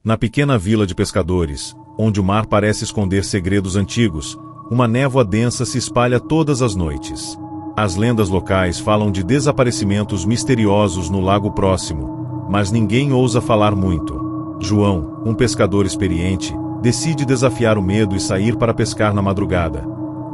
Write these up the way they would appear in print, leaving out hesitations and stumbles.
Na pequena vila de pescadores, onde o mar parece esconder segredos antigos, uma névoa densa se espalha todas as noites. As lendas locais falam de desaparecimentos misteriosos no lago próximo, mas ninguém ousa falar muito. João, um pescador experiente, decide desafiar o medo e sair para pescar na madrugada,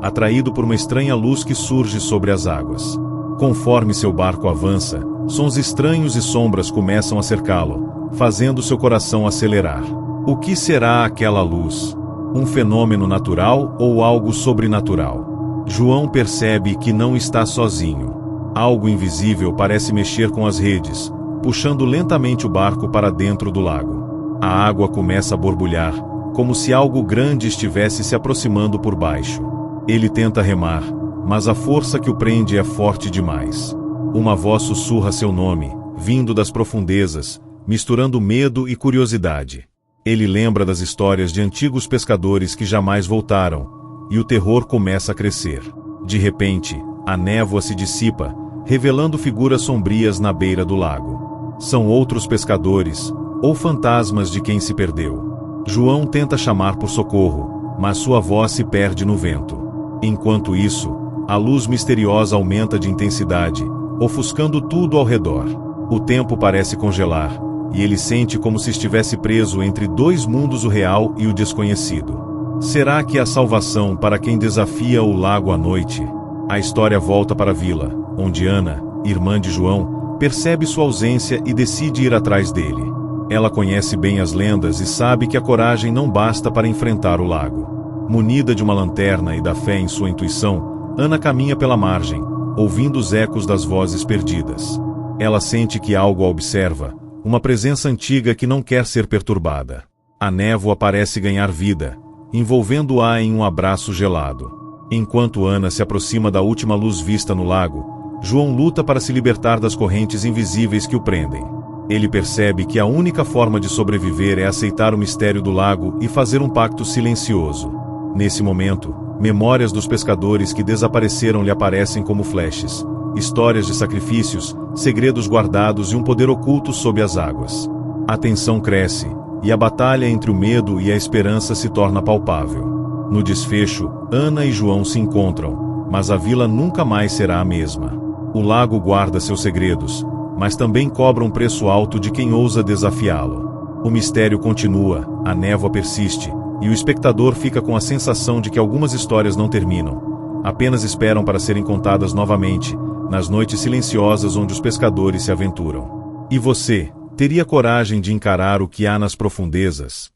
atraído por uma estranha luz que surge sobre as águas. Conforme seu barco avança, sons estranhos e sombras começam a cercá-lo, fazendo seu coração acelerar. O que será aquela luz? Um fenômeno natural ou algo sobrenatural? João percebe que não está sozinho. Algo invisível parece mexer com as redes, puxando lentamente o barco para dentro do lago. A água começa a borbulhar, como se algo grande estivesse se aproximando por baixo. Ele tenta remar, mas a força que o prende é forte demais. Uma voz sussurra seu nome, vindo das profundezas, misturando medo e curiosidade. Ele lembra das histórias de antigos pescadores que jamais voltaram, e o terror começa a crescer. De repente, a névoa se dissipa, revelando figuras sombrias na beira do lago. São outros pescadores, ou fantasmas de quem se perdeu. João tenta chamar por socorro, mas sua voz se perde no vento. Enquanto isso, a luz misteriosa aumenta de intensidade, ofuscando tudo ao redor. O tempo parece congelar, e ele sente como se estivesse preso entre dois mundos, o real e o desconhecido. Será que há salvação para quem desafia o lago à noite? A história volta para a vila, onde Ana, irmã de João, percebe sua ausência e decide ir atrás dele. Ela conhece bem as lendas e sabe que a coragem não basta para enfrentar o lago. Munida de uma lanterna e da fé em sua intuição, Ana caminha pela margem, ouvindo os ecos das vozes perdidas. Ela sente que algo a observa, uma presença antiga que não quer ser perturbada. A névoa parece ganhar vida, envolvendo-a em um abraço gelado. Enquanto Ana se aproxima da última luz vista no lago, João luta para se libertar das correntes invisíveis que o prendem. Ele percebe que a única forma de sobreviver é aceitar o mistério do lago e fazer um pacto silencioso. Nesse momento, memórias dos pescadores que desapareceram lhe aparecem como flashes. Histórias de sacrifícios, segredos guardados e um poder oculto sob as águas. A tensão cresce, e a batalha entre o medo e a esperança se torna palpável. No desfecho, Ana e João se encontram, mas a vila nunca mais será a mesma. O lago guarda seus segredos, mas também cobra um preço alto de quem ousa desafiá-lo. O mistério continua, a névoa persiste, e o espectador fica com a sensação de que algumas histórias não terminam, apenas esperam para serem contadas novamente, nas noites silenciosas onde os pescadores se aventuram. E você, teria coragem de encarar o que há nas profundezas?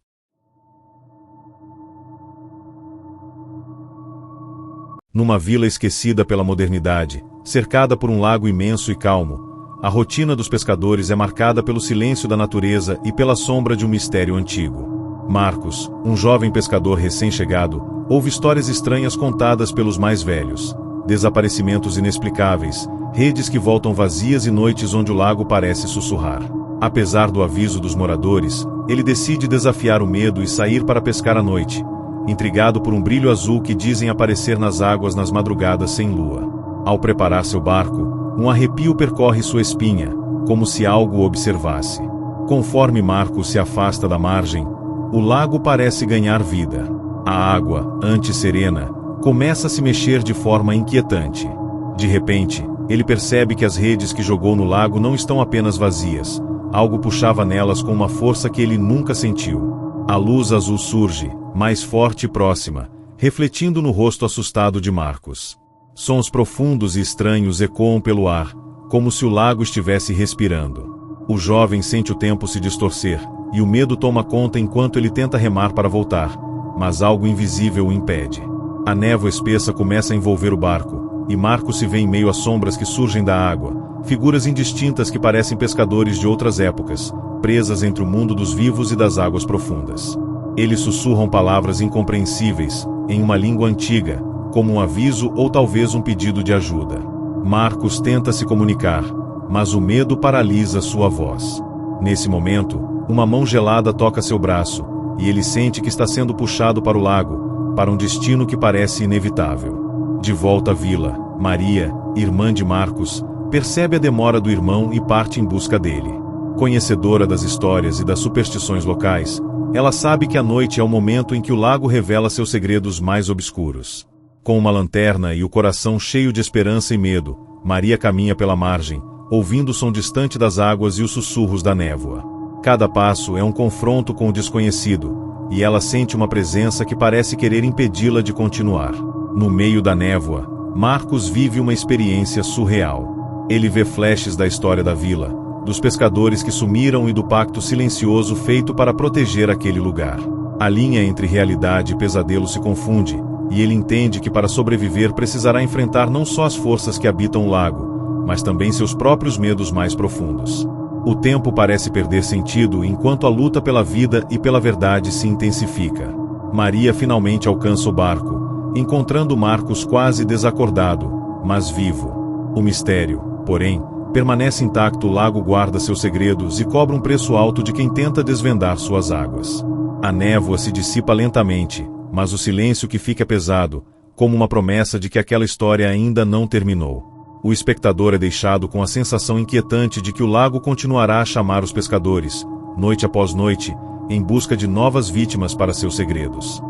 Numa vila esquecida pela modernidade, cercada por um lago imenso e calmo, a rotina dos pescadores é marcada pelo silêncio da natureza e pela sombra de um mistério antigo. Marcos, um jovem pescador recém-chegado, ouve histórias estranhas contadas pelos mais velhos. Desaparecimentos inexplicáveis, redes que voltam vazias e noites onde o lago parece sussurrar. Apesar do aviso dos moradores, ele decide desafiar o medo e sair para pescar à noite, intrigado por um brilho azul que dizem aparecer nas águas nas madrugadas sem lua. Ao preparar seu barco, um arrepio percorre sua espinha, como se algo o observasse. Conforme Marcos se afasta da margem, o lago parece ganhar vida. A água, antes serena, começa a se mexer de forma inquietante. De repente, ele percebe que as redes que jogou no lago não estão apenas vazias. Algo puxava nelas com uma força que ele nunca sentiu. A luz azul surge, mais forte e próxima, refletindo no rosto assustado de Marcos. Sons profundos e estranhos ecoam pelo ar, como se o lago estivesse respirando. O jovem sente o tempo se distorcer, e o medo toma conta enquanto ele tenta remar para voltar, mas algo invisível o impede. A névoa espessa começa a envolver o barco, e Marcos se vê em meio a sombras que surgem da água, figuras indistintas que parecem pescadores de outras épocas, presas entre o mundo dos vivos e das águas profundas. Eles sussurram palavras incompreensíveis, em uma língua antiga, como um aviso ou talvez um pedido de ajuda. Marcos tenta se comunicar, mas o medo paralisa sua voz. Nesse momento, uma mão gelada toca seu braço, e ele sente que está sendo puxado para o lago, para um destino que parece inevitável. De volta à vila, Maria, irmã de Marcos, percebe a demora do irmão e parte em busca dele. Conhecedora das histórias e das superstições locais, ela sabe que a noite é o momento em que o lago revela seus segredos mais obscuros. Com uma lanterna e o coração cheio de esperança e medo, Maria caminha pela margem, ouvindo o som distante das águas e os sussurros da névoa. Cada passo é um confronto com o desconhecido, e ela sente uma presença que parece querer impedi-la de continuar. No meio da névoa, Marcos vive uma experiência surreal. Ele vê flashes da história da vila, dos pescadores que sumiram e do pacto silencioso feito para proteger aquele lugar. A linha entre realidade e pesadelo se confunde, e ele entende que para sobreviver precisará enfrentar não só as forças que habitam o lago, mas também seus próprios medos mais profundos. O tempo parece perder sentido enquanto a luta pela vida e pela verdade se intensifica. Maria finalmente alcança o barco, encontrando Marcos quase desacordado, mas vivo. O mistério, porém, permanece intacto. O lago guarda seus segredos e cobra um preço alto de quem tenta desvendar suas águas. A névoa se dissipa lentamente, mas o silêncio que fica é pesado, como uma promessa de que aquela história ainda não terminou. O espectador é deixado com a sensação inquietante de que o lago continuará a chamar os pescadores, noite após noite, em busca de novas vítimas para seus segredos.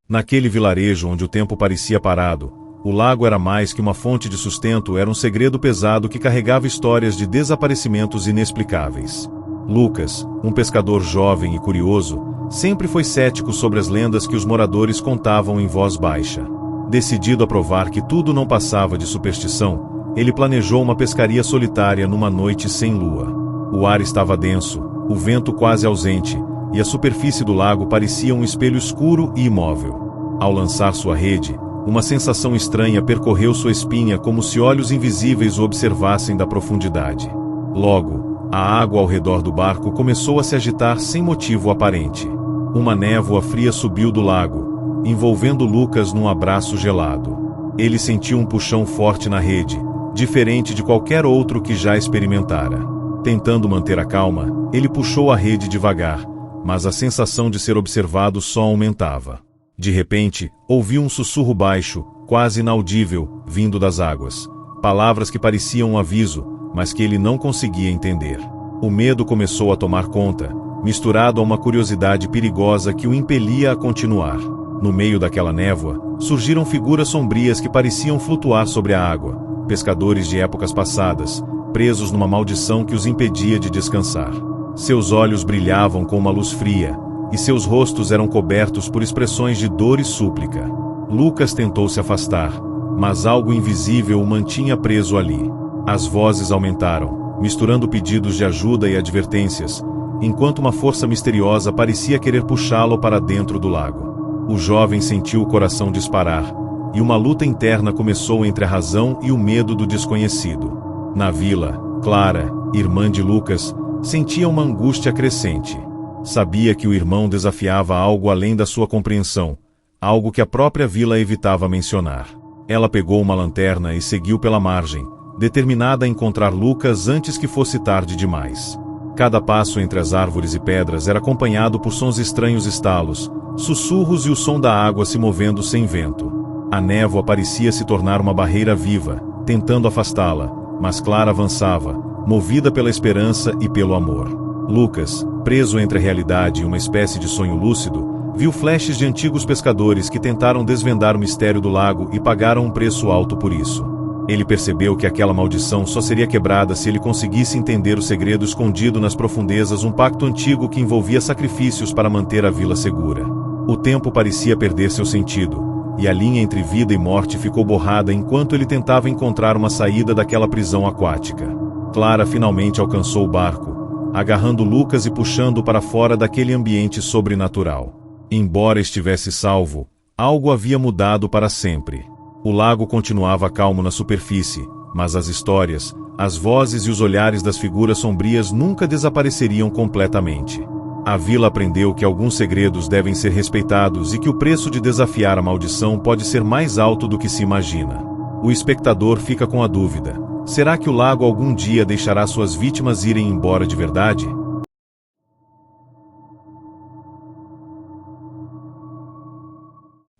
Naquele vilarejo onde o tempo parecia parado, o lago era mais que uma fonte de sustento, era um segredo pesado que carregava histórias de desaparecimentos inexplicáveis. Lucas, um pescador jovem e curioso, sempre foi cético sobre as lendas que os moradores contavam em voz baixa. Decidido a provar que tudo não passava de superstição, ele planejou uma pescaria solitária numa noite sem lua. O ar estava denso, o vento quase ausente, e a superfície do lago parecia um espelho escuro e imóvel. Ao lançar sua rede, uma sensação estranha percorreu sua espinha, como se olhos invisíveis o observassem da profundidade. Logo, a água ao redor do barco começou a se agitar sem motivo aparente. Uma névoa fria subiu do lago, envolvendo Lucas num abraço gelado. Ele sentiu um puxão forte na rede, diferente de qualquer outro que já experimentara. Tentando manter a calma, ele puxou a rede devagar, mas a sensação de ser observado só aumentava. De repente, ouviu um sussurro baixo, quase inaudível, vindo das águas. Palavras que pareciam um aviso, mas que ele não conseguia entender. O medo começou a tomar conta, misturado a uma curiosidade perigosa que o impelia a continuar. No meio daquela névoa, surgiram figuras sombrias que pareciam flutuar sobre a água, pescadores de épocas passadas, presos numa maldição que os impedia de descansar. Seus olhos brilhavam com uma luz fria, e seus rostos eram cobertos por expressões de dor e súplica. Lucas tentou se afastar, mas algo invisível o mantinha preso ali. As vozes aumentaram, misturando pedidos de ajuda e advertências, enquanto uma força misteriosa parecia querer puxá-lo para dentro do lago. O jovem sentiu o coração disparar, e uma luta interna começou entre a razão e o medo do desconhecido. Na vila, Clara, irmã de Lucas, sentia uma angústia crescente. Sabia que o irmão desafiava algo além da sua compreensão, algo que a própria vila evitava mencionar. Ela pegou uma lanterna e seguiu pela margem, determinada a encontrar Lucas antes que fosse tarde demais. Cada passo entre as árvores e pedras era acompanhado por sons estranhos, estalos, sussurros e o som da água se movendo sem vento. A névoa parecia se tornar uma barreira viva, tentando afastá-la, mas Clara avançava, movida pela esperança e pelo amor. Lucas, preso entre a realidade e uma espécie de sonho lúcido, viu flashes de antigos pescadores que tentaram desvendar o mistério do lago e pagaram um preço alto por isso. Ele percebeu que aquela maldição só seria quebrada se ele conseguisse entender o segredo escondido nas profundezas, um pacto antigo que envolvia sacrifícios para manter a vila segura. O tempo parecia perder seu sentido, e a linha entre vida e morte ficou borrada enquanto ele tentava encontrar uma saída daquela prisão aquática. Clara finalmente alcançou o barco, agarrando Lucas e puxando-o para fora daquele ambiente sobrenatural. Embora estivesse salvo, algo havia mudado para sempre. O lago continuava calmo na superfície, mas as histórias, as vozes e os olhares das figuras sombrias nunca desapareceriam completamente. A vila aprendeu que alguns segredos devem ser respeitados e que o preço de desafiar a maldição pode ser mais alto do que se imagina. O espectador fica com a dúvida: Será que o lago algum dia deixará suas vítimas irem embora de verdade?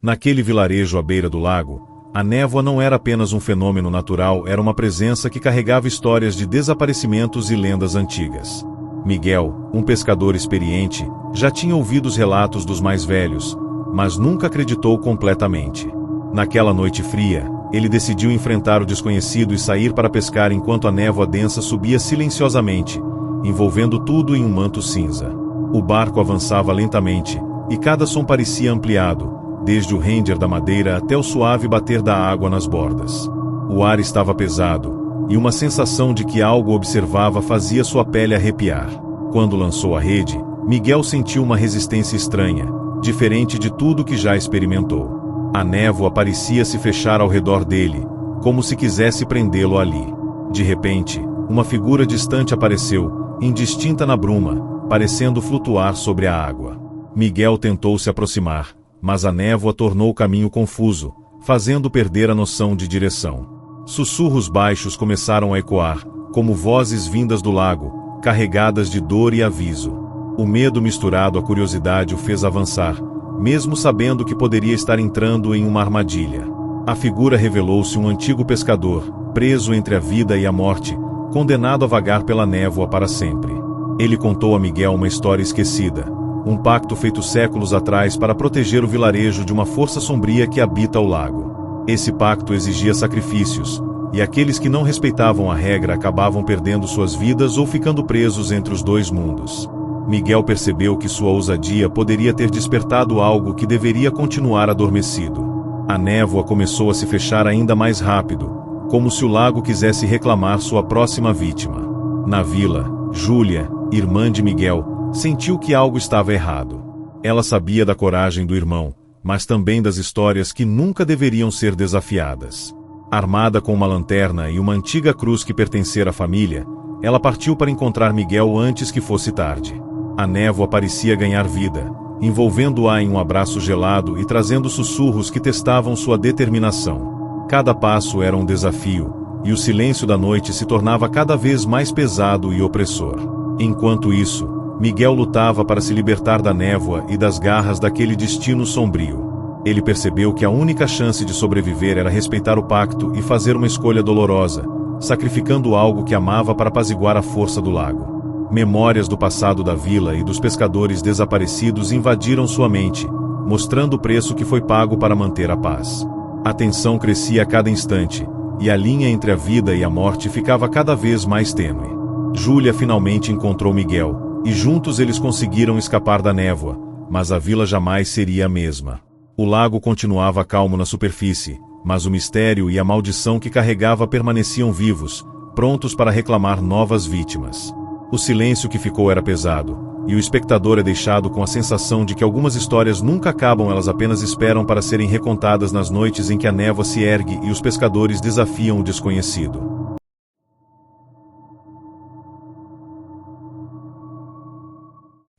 Naquele vilarejo à beira do lago, a névoa não era apenas um fenômeno natural, era uma presença que carregava histórias de desaparecimentos e lendas antigas. Miguel, um pescador experiente, já tinha ouvido os relatos dos mais velhos, mas nunca acreditou completamente. Naquela noite fria, ele decidiu enfrentar o desconhecido e sair para pescar enquanto a névoa densa subia silenciosamente, envolvendo tudo em um manto cinza. O barco avançava lentamente, e cada som parecia ampliado, desde o render da madeira até o suave bater da água nas bordas. O ar estava pesado, e uma sensação de que algo observava fazia sua pele arrepiar. Quando lançou a rede, Miguel sentiu uma resistência estranha, diferente de tudo que já experimentou. A névoa parecia se fechar ao redor dele, como se quisesse prendê-lo ali. De repente, uma figura distante apareceu, indistinta na bruma, parecendo flutuar sobre a água. Miguel tentou se aproximar, mas a névoa tornou o caminho confuso, fazendo perder a noção de direção. Sussurros baixos começaram a ecoar, como vozes vindas do lago, carregadas de dor e aviso. O medo misturado à curiosidade o fez avançar, mesmo sabendo que poderia estar entrando em uma armadilha. A figura revelou-se um antigo pescador, preso entre a vida e a morte, condenado a vagar pela névoa para sempre. Ele contou a Miguel uma história esquecida, um pacto feito séculos atrás para proteger o vilarejo de uma força sombria que habita o lago. Esse pacto exigia sacrifícios, e aqueles que não respeitavam a regra acabavam perdendo suas vidas ou ficando presos entre os dois mundos. Miguel percebeu que sua ousadia poderia ter despertado algo que deveria continuar adormecido. A névoa começou a se fechar ainda mais rápido, como se o lago quisesse reclamar sua próxima vítima. Na vila, Júlia, irmã de Miguel, sentiu que algo estava errado. Ela sabia da coragem do irmão, mas também das histórias que nunca deveriam ser desafiadas. Armada com uma lanterna e uma antiga cruz que pertencera à família, ela partiu para encontrar Miguel antes que fosse tarde. A névoa parecia ganhar vida, envolvendo-a em um abraço gelado e trazendo sussurros que testavam sua determinação. Cada passo era um desafio, e o silêncio da noite se tornava cada vez mais pesado e opressor. Enquanto isso, Miguel lutava para se libertar da névoa e das garras daquele destino sombrio. Ele percebeu que a única chance de sobreviver era respeitar o pacto e fazer uma escolha dolorosa, sacrificando algo que amava para apaziguar a força do lago. Memórias do passado da vila e dos pescadores desaparecidos invadiram sua mente, mostrando o preço que foi pago para manter a paz. A tensão crescia a cada instante, e a linha entre a vida e a morte ficava cada vez mais tênue. Júlia finalmente encontrou Miguel, e juntos eles conseguiram escapar da névoa, mas a vila jamais seria a mesma. O lago continuava calmo na superfície, mas o mistério e a maldição que carregava permaneciam vivos, prontos para reclamar novas vítimas. O silêncio que ficou era pesado, e o espectador é deixado com a sensação de que algumas histórias nunca acabam, elas apenas esperam para serem recontadas nas noites em que a névoa se ergue e os pescadores desafiam o desconhecido.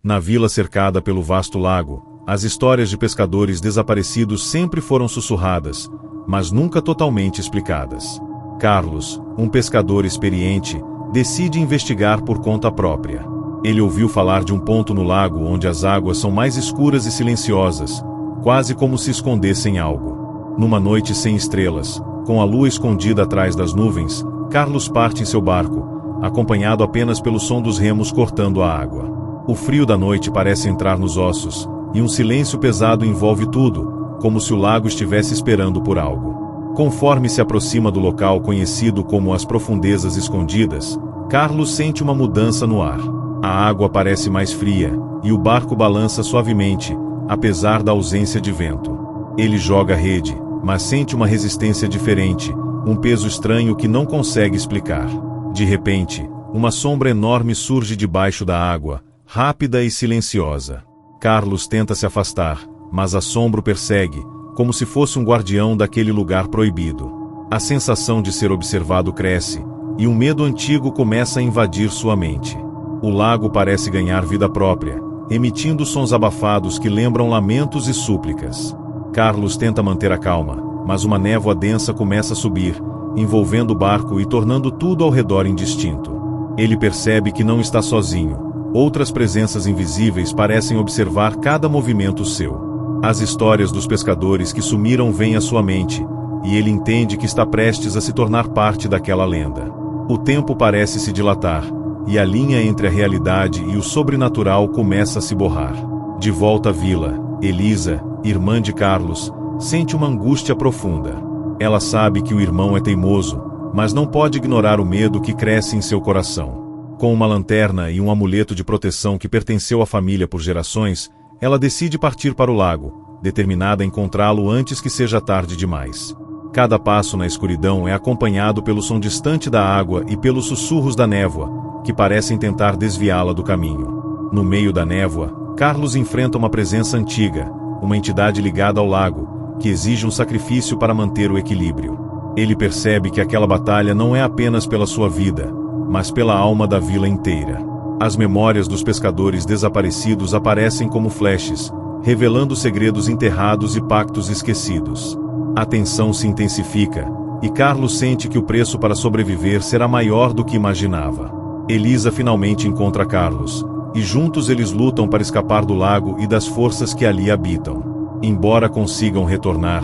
Na vila cercada pelo vasto lago, as histórias de pescadores desaparecidos sempre foram sussurradas, mas nunca totalmente explicadas. Carlos, um pescador experiente, decide investigar por conta própria. Ele ouviu falar de um ponto no lago onde as águas são mais escuras e silenciosas, quase como se escondessem algo. Numa noite sem estrelas, com a lua escondida atrás das nuvens, Carlos parte em seu barco, acompanhado apenas pelo som dos remos cortando a água. O frio da noite parece entrar nos ossos, e um silêncio pesado envolve tudo, como se o lago estivesse esperando por algo. Conforme se aproxima do local conhecido como as Profundezas Escondidas, Carlos sente uma mudança no ar. A água parece mais fria, e o barco balança suavemente, apesar da ausência de vento. Ele joga a rede, mas sente uma resistência diferente, um peso estranho que não consegue explicar. De repente, uma sombra enorme surge debaixo da água, rápida e silenciosa. Carlos tenta se afastar, mas a sombra o persegue, como se fosse um guardião daquele lugar proibido. A sensação de ser observado cresce, e um medo antigo começa a invadir sua mente. O lago parece ganhar vida própria, emitindo sons abafados que lembram lamentos e súplicas. Carlos tenta manter a calma, mas uma névoa densa começa a subir, envolvendo o barco e tornando tudo ao redor indistinto. Ele percebe que não está sozinho. Outras presenças invisíveis parecem observar cada movimento seu. As histórias dos pescadores que sumiram vêm à sua mente, e ele entende que está prestes a se tornar parte daquela lenda. O tempo parece se dilatar, e a linha entre a realidade e o sobrenatural começa a se borrar. De volta à vila, Elisa, irmã de Carlos, sente uma angústia profunda. Ela sabe que o irmão é teimoso, mas não pode ignorar o medo que cresce em seu coração. Com uma lanterna e um amuleto de proteção que pertenceu à família por gerações, ela decide partir para o lago, determinada a encontrá-lo antes que seja tarde demais. Cada passo na escuridão é acompanhado pelo som distante da água e pelos sussurros da névoa, que parecem tentar desviá-la do caminho. No meio da névoa, Carlos enfrenta uma presença antiga, uma entidade ligada ao lago, que exige um sacrifício para manter o equilíbrio. Ele percebe que aquela batalha não é apenas pela sua vida, mas pela alma da vila inteira. As memórias dos pescadores desaparecidos aparecem como flashes, revelando segredos enterrados e pactos esquecidos. A tensão se intensifica, e Carlos sente que o preço para sobreviver será maior do que imaginava. Elisa finalmente encontra Carlos, e juntos eles lutam para escapar do lago e das forças que ali habitam. Embora consigam retornar,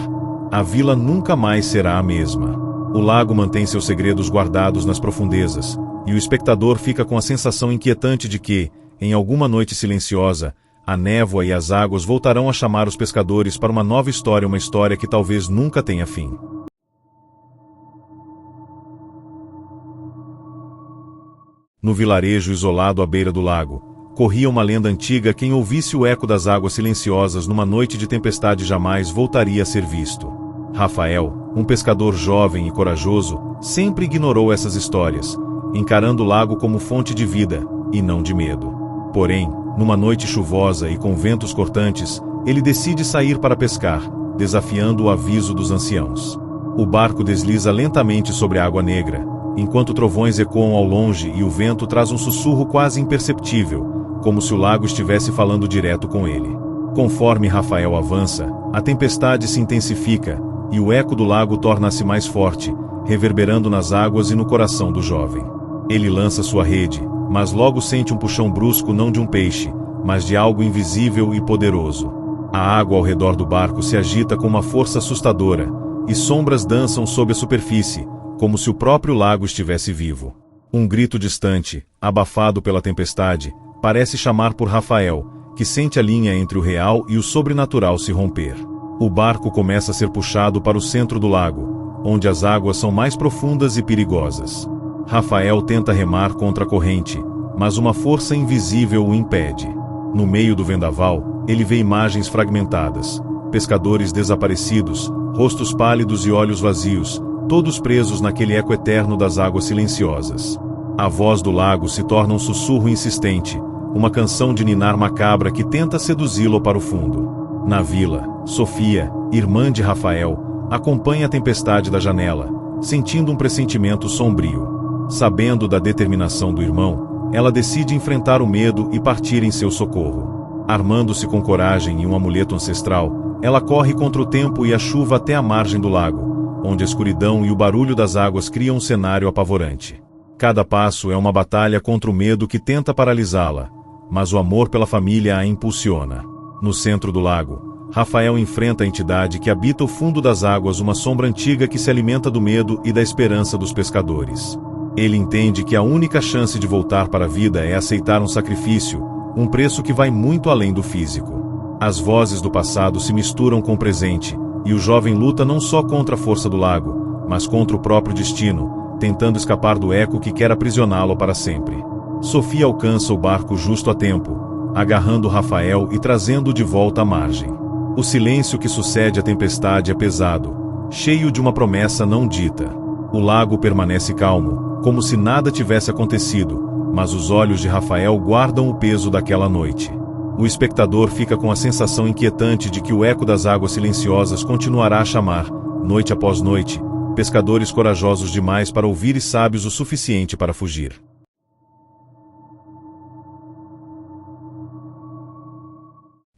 a vila nunca mais será a mesma. O lago mantém seus segredos guardados nas profundezas, e o espectador fica com a sensação inquietante de que, em alguma noite silenciosa, a névoa e as águas voltarão a chamar os pescadores para uma nova história, uma história que talvez nunca tenha fim. No vilarejo isolado à beira do lago, corria uma lenda antiga: quem ouvisse o eco das águas silenciosas numa noite de tempestade jamais voltaria a ser visto. Rafael, um pescador jovem e corajoso, sempre ignorou essas histórias, encarando o lago como fonte de vida, e não de medo. Porém, numa noite chuvosa e com ventos cortantes, ele decide sair para pescar, desafiando o aviso dos anciãos. O barco desliza lentamente sobre a água negra, enquanto trovões ecoam ao longe e o vento traz um sussurro quase imperceptível, como se o lago estivesse falando direto com ele. Conforme Rafael avança, a tempestade se intensifica, e o eco do lago torna-se mais forte, reverberando nas águas e no coração do jovem. Ele lança sua rede, mas logo sente um puxão brusco, não de um peixe, mas de algo invisível e poderoso. A água ao redor do barco se agita com uma força assustadora, e sombras dançam sob a superfície, como se o próprio lago estivesse vivo. Um grito distante, abafado pela tempestade, parece chamar por Rafael, que sente a linha entre o real e o sobrenatural se romper. O barco começa a ser puxado para o centro do lago, onde as águas são mais profundas e perigosas. Rafael tenta remar contra a corrente, mas uma força invisível o impede. No meio do vendaval, ele vê imagens fragmentadas, pescadores desaparecidos, rostos pálidos e olhos vazios, todos presos naquele eco eterno das águas silenciosas. A voz do lago se torna um sussurro insistente, uma canção de ninar macabra que tenta seduzi-lo para o fundo. Na vila, Sofia, irmã de Rafael, acompanha a tempestade da janela, sentindo um pressentimento sombrio. Sabendo da determinação do irmão, ela decide enfrentar o medo e partir em seu socorro. Armando-se com coragem e um amuleto ancestral, ela corre contra o tempo e a chuva até a margem do lago, onde a escuridão e o barulho das águas criam um cenário apavorante. Cada passo é uma batalha contra o medo que tenta paralisá-la, mas o amor pela família a impulsiona. No centro do lago, Rafael enfrenta a entidade que habita o fundo das águas, uma sombra antiga que se alimenta do medo e da esperança dos pescadores. Ele entende que a única chance de voltar para a vida é aceitar um sacrifício, um preço que vai muito além do físico. As vozes do passado se misturam com o presente, e o jovem luta não só contra a força do lago, mas contra o próprio destino, tentando escapar do eco que quer aprisioná-lo para sempre. Sofia alcança o barco justo a tempo, agarrando Rafael e trazendo-o de volta à margem. O silêncio que sucede à tempestade é pesado, cheio de uma promessa não dita. O lago permanece calmo, como se nada tivesse acontecido, mas os olhos de Rafael guardam o peso daquela noite. O espectador fica com a sensação inquietante de que o eco das águas silenciosas continuará a chamar, noite após noite, pescadores corajosos demais para ouvir e sábios o suficiente para fugir.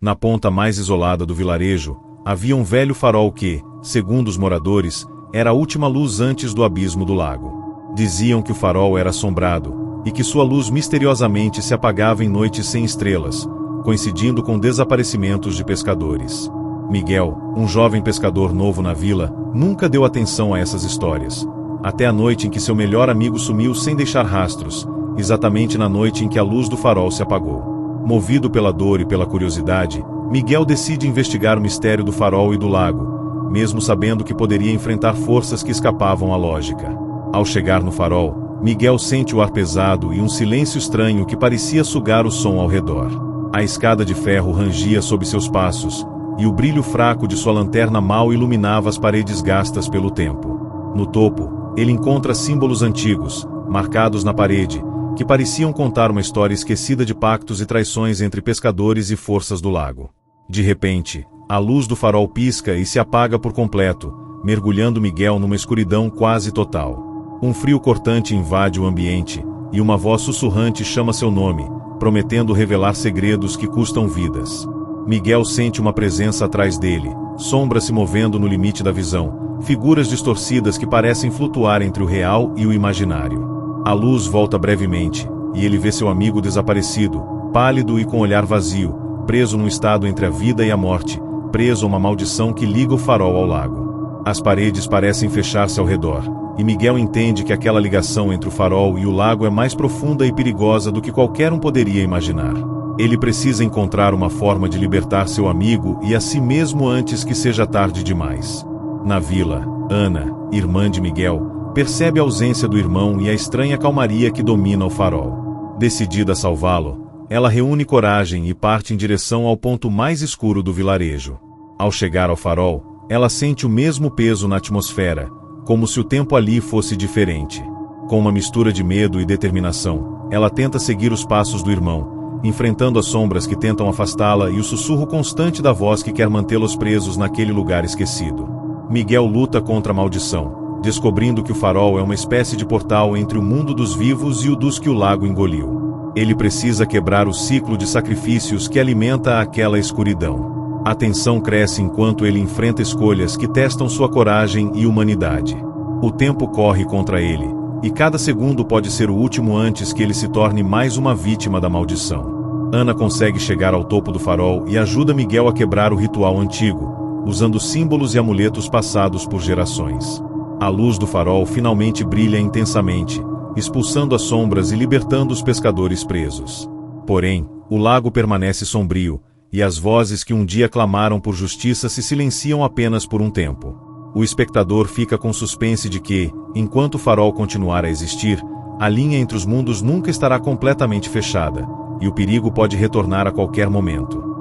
Na ponta mais isolada do vilarejo, havia um velho farol que, segundo os moradores, era a última luz antes do abismo do lago. Diziam que o farol era assombrado, e que sua luz misteriosamente se apagava em noites sem estrelas, coincidindo com desaparecimentos de pescadores. Miguel, um jovem pescador novo na vila, nunca deu atenção a essas histórias, até a noite em que seu melhor amigo sumiu sem deixar rastros, exatamente na noite em que a luz do farol se apagou. Movido pela dor e pela curiosidade, Miguel decide investigar o mistério do farol e do lago, mesmo sabendo que poderia enfrentar forças que escapavam à lógica. Ao chegar no farol, Miguel sente o ar pesado e um silêncio estranho que parecia sugar o som ao redor. A escada de ferro rangia sob seus passos, e o brilho fraco de sua lanterna mal iluminava as paredes gastas pelo tempo. No topo, ele encontra símbolos antigos, marcados na parede, que pareciam contar uma história esquecida de pactos e traições entre pescadores e forças do lago. De repente, a luz do farol pisca e se apaga por completo, mergulhando Miguel numa escuridão quase total. Um frio cortante invade o ambiente, e uma voz sussurrante chama seu nome, prometendo revelar segredos que custam vidas. Miguel sente uma presença atrás dele, sombras se movendo no limite da visão, figuras distorcidas que parecem flutuar entre o real e o imaginário. A luz volta brevemente, e ele vê seu amigo desaparecido, pálido e com olhar vazio, preso num estado entre a vida e a morte, preso a uma maldição que liga o farol ao lago. As paredes parecem fechar-se ao redor, e Miguel entende que aquela ligação entre o farol e o lago é mais profunda e perigosa do que qualquer um poderia imaginar. Ele precisa encontrar uma forma de libertar seu amigo e a si mesmo antes que seja tarde demais. Na vila, Ana, irmã de Miguel, percebe a ausência do irmão e a estranha calmaria que domina o farol. Decidida a salvá-lo, ela reúne coragem e parte em direção ao ponto mais escuro do vilarejo. Ao chegar ao farol, ela sente o mesmo peso na atmosfera, como se o tempo ali fosse diferente. Com uma mistura de medo e determinação, ela tenta seguir os passos do irmão, enfrentando as sombras que tentam afastá-la e o sussurro constante da voz que quer mantê-los presos naquele lugar esquecido. Miguel luta contra a maldição, descobrindo que o farol é uma espécie de portal entre o mundo dos vivos e o dos que o lago engoliu. Ele precisa quebrar o ciclo de sacrifícios que alimenta aquela escuridão. A tensão cresce enquanto ele enfrenta escolhas que testam sua coragem e humanidade. O tempo corre contra ele, e cada segundo pode ser o último antes que ele se torne mais uma vítima da maldição. Ana consegue chegar ao topo do farol e ajuda Miguel a quebrar o ritual antigo, usando símbolos e amuletos passados por gerações. A luz do farol finalmente brilha intensamente, expulsando as sombras e libertando os pescadores presos. Porém, o lago permanece sombrio, e as vozes que um dia clamaram por justiça se silenciam apenas por um tempo. O espectador fica com suspense de que, enquanto o farol continuar a existir, a linha entre os mundos nunca estará completamente fechada, e o perigo pode retornar a qualquer momento.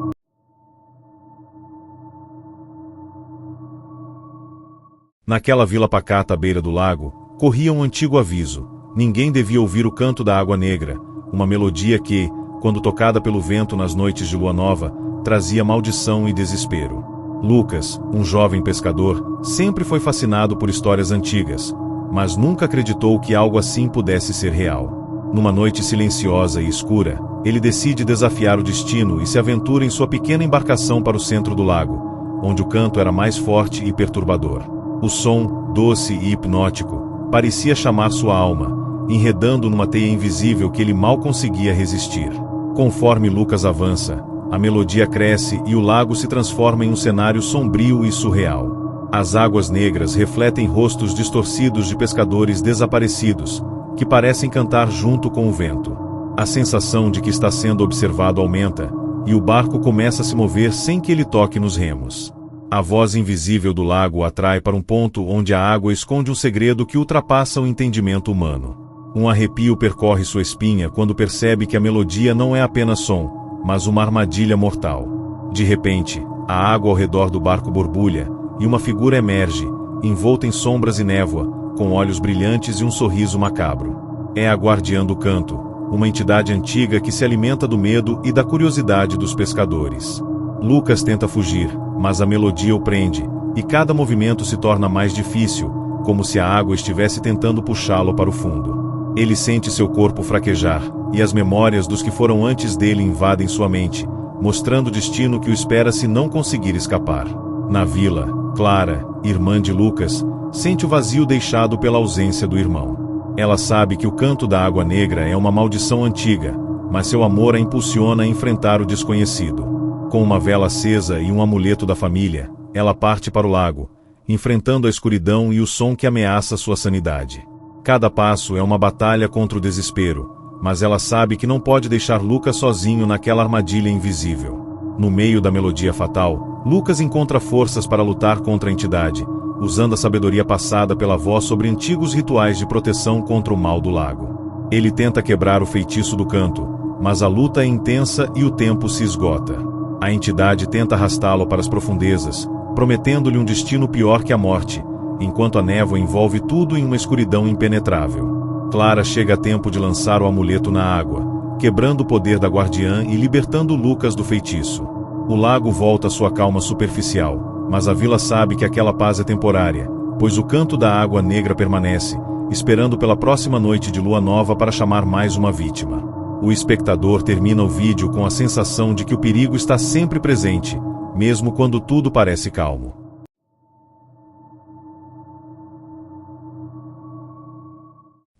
Naquela vila pacata à beira do lago, corria um antigo aviso: ninguém devia ouvir o canto da água negra, uma melodia que, quando tocada pelo vento nas noites de lua nova, trazia maldição e desespero. Lucas, um jovem pescador, sempre foi fascinado por histórias antigas, mas nunca acreditou que algo assim pudesse ser real. Numa noite silenciosa e escura, ele decide desafiar o destino e se aventura em sua pequena embarcação para o centro do lago, onde o canto era mais forte e perturbador. O som, doce e hipnótico, parecia chamar sua alma, enredando numa teia invisível que ele mal conseguia resistir. Conforme Lucas avança, a melodia cresce e o lago se transforma em um cenário sombrio e surreal. As águas negras refletem rostos distorcidos de pescadores desaparecidos, que parecem cantar junto com o vento. A sensação de que está sendo observado aumenta, e o barco começa a se mover sem que ele toque nos remos. A voz invisível do lago o atrai para um ponto onde a água esconde um segredo que ultrapassa o entendimento humano. Um arrepio percorre sua espinha quando percebe que a melodia não é apenas som, mas uma armadilha mortal. De repente, a água ao redor do barco borbulha, e uma figura emerge, envolta em sombras e névoa, com olhos brilhantes e um sorriso macabro. É a guardiã do canto, uma entidade antiga que se alimenta do medo e da curiosidade dos pescadores. Lucas tenta fugir, mas a melodia o prende, e cada movimento se torna mais difícil, como se a água estivesse tentando puxá-lo para o fundo. Ele sente seu corpo fraquejar, e as memórias dos que foram antes dele invadem sua mente, mostrando o destino que o espera se não conseguir escapar. Na vila, Clara, irmã de Lucas, sente o vazio deixado pela ausência do irmão. Ela sabe que o canto da água negra é uma maldição antiga, mas seu amor a impulsiona a enfrentar o desconhecido. Com uma vela acesa e um amuleto da família, ela parte para o lago, enfrentando a escuridão e o som que ameaça sua sanidade. Cada passo é uma batalha contra o desespero, mas ela sabe que não pode deixar Lucas sozinho naquela armadilha invisível. No meio da melodia fatal, Lucas encontra forças para lutar contra a entidade, usando a sabedoria passada pela avó sobre antigos rituais de proteção contra o mal do lago. Ele tenta quebrar o feitiço do canto, mas a luta é intensa e o tempo se esgota. A entidade tenta arrastá-lo para as profundezas, prometendo-lhe um destino pior que a morte, enquanto a névoa envolve tudo em uma escuridão impenetrável. Clara chega a tempo de lançar o amuleto na água, quebrando o poder da guardiã e libertando Lucas do feitiço. O lago volta à sua calma superficial, mas a vila sabe que aquela paz é temporária, pois o canto da água negra permanece, esperando pela próxima noite de lua nova para chamar mais uma vítima. O espectador termina o vídeo com a sensação de que o perigo está sempre presente, mesmo quando tudo parece calmo.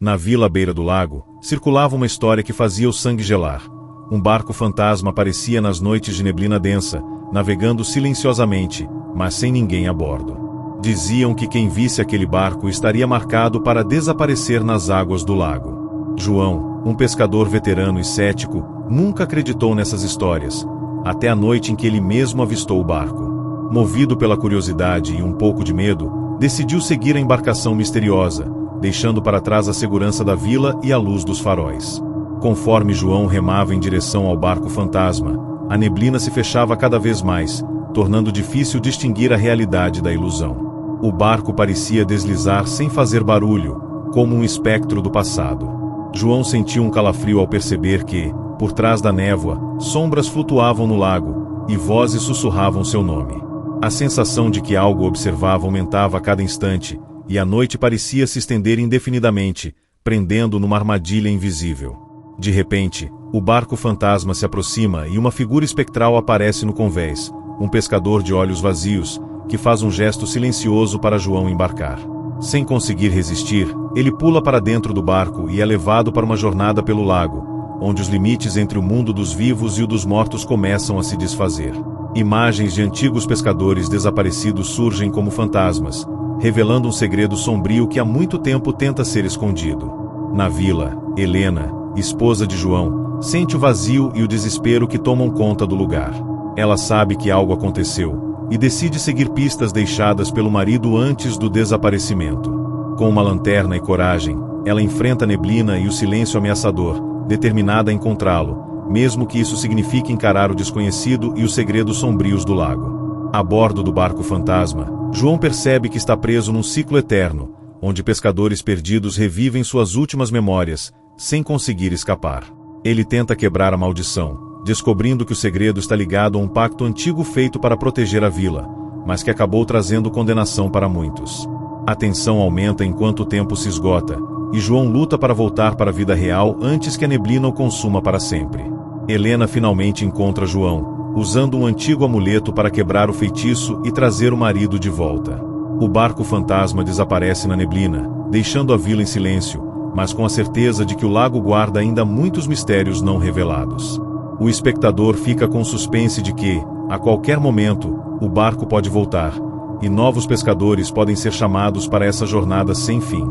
Na vila à beira do lago, circulava uma história que fazia o sangue gelar. Um barco fantasma aparecia nas noites de neblina densa, navegando silenciosamente, mas sem ninguém a bordo. Diziam que quem visse aquele barco estaria marcado para desaparecer nas águas do lago. João, um pescador veterano e cético, nunca acreditou nessas histórias, até a noite em que ele mesmo avistou o barco. Movido pela curiosidade e um pouco de medo, decidiu seguir a embarcação misteriosa, deixando para trás a segurança da vila e a luz dos faróis. Conforme João remava em direção ao barco fantasma, a neblina se fechava cada vez mais, tornando difícil distinguir a realidade da ilusão. O barco parecia deslizar sem fazer barulho, como um espectro do passado. João sentiu um calafrio ao perceber que, por trás da névoa, sombras flutuavam no lago, e vozes sussurravam seu nome. A sensação de que algo observava aumentava a cada instante, e a noite parecia se estender indefinidamente, prendendo numa armadilha invisível. De repente, o barco fantasma se aproxima e uma figura espectral aparece no convés, um pescador de olhos vazios, que faz um gesto silencioso para João embarcar. Sem conseguir resistir, ele pula para dentro do barco e é levado para uma jornada pelo lago, onde os limites entre o mundo dos vivos e o dos mortos começam a se desfazer. Imagens de antigos pescadores desaparecidos surgem como fantasmas, revelando um segredo sombrio que há muito tempo tenta ser escondido. Na vila, Helena, esposa de João, sente o vazio e o desespero que tomam conta do lugar. Ela sabe que algo aconteceu, e decide seguir pistas deixadas pelo marido antes do desaparecimento. Com uma lanterna e coragem, ela enfrenta a neblina e o silêncio ameaçador, determinada a encontrá-lo, mesmo que isso signifique encarar o desconhecido e os segredos sombrios do lago. A bordo do barco fantasma, João percebe que está preso num ciclo eterno, onde pescadores perdidos revivem suas últimas memórias, sem conseguir escapar. Ele tenta quebrar a maldição, descobrindo que o segredo está ligado a um pacto antigo feito para proteger a vila, mas que acabou trazendo condenação para muitos. A tensão aumenta enquanto o tempo se esgota, e João luta para voltar para a vida real antes que a neblina o consuma para sempre. Helena finalmente encontra João, usando um antigo amuleto para quebrar o feitiço e trazer o marido de volta. O barco fantasma desaparece na neblina, deixando a vila em silêncio, mas com a certeza de que o lago guarda ainda muitos mistérios não revelados. O espectador fica com o suspense de que, a qualquer momento, o barco pode voltar, e novos pescadores podem ser chamados para essa jornada sem fim.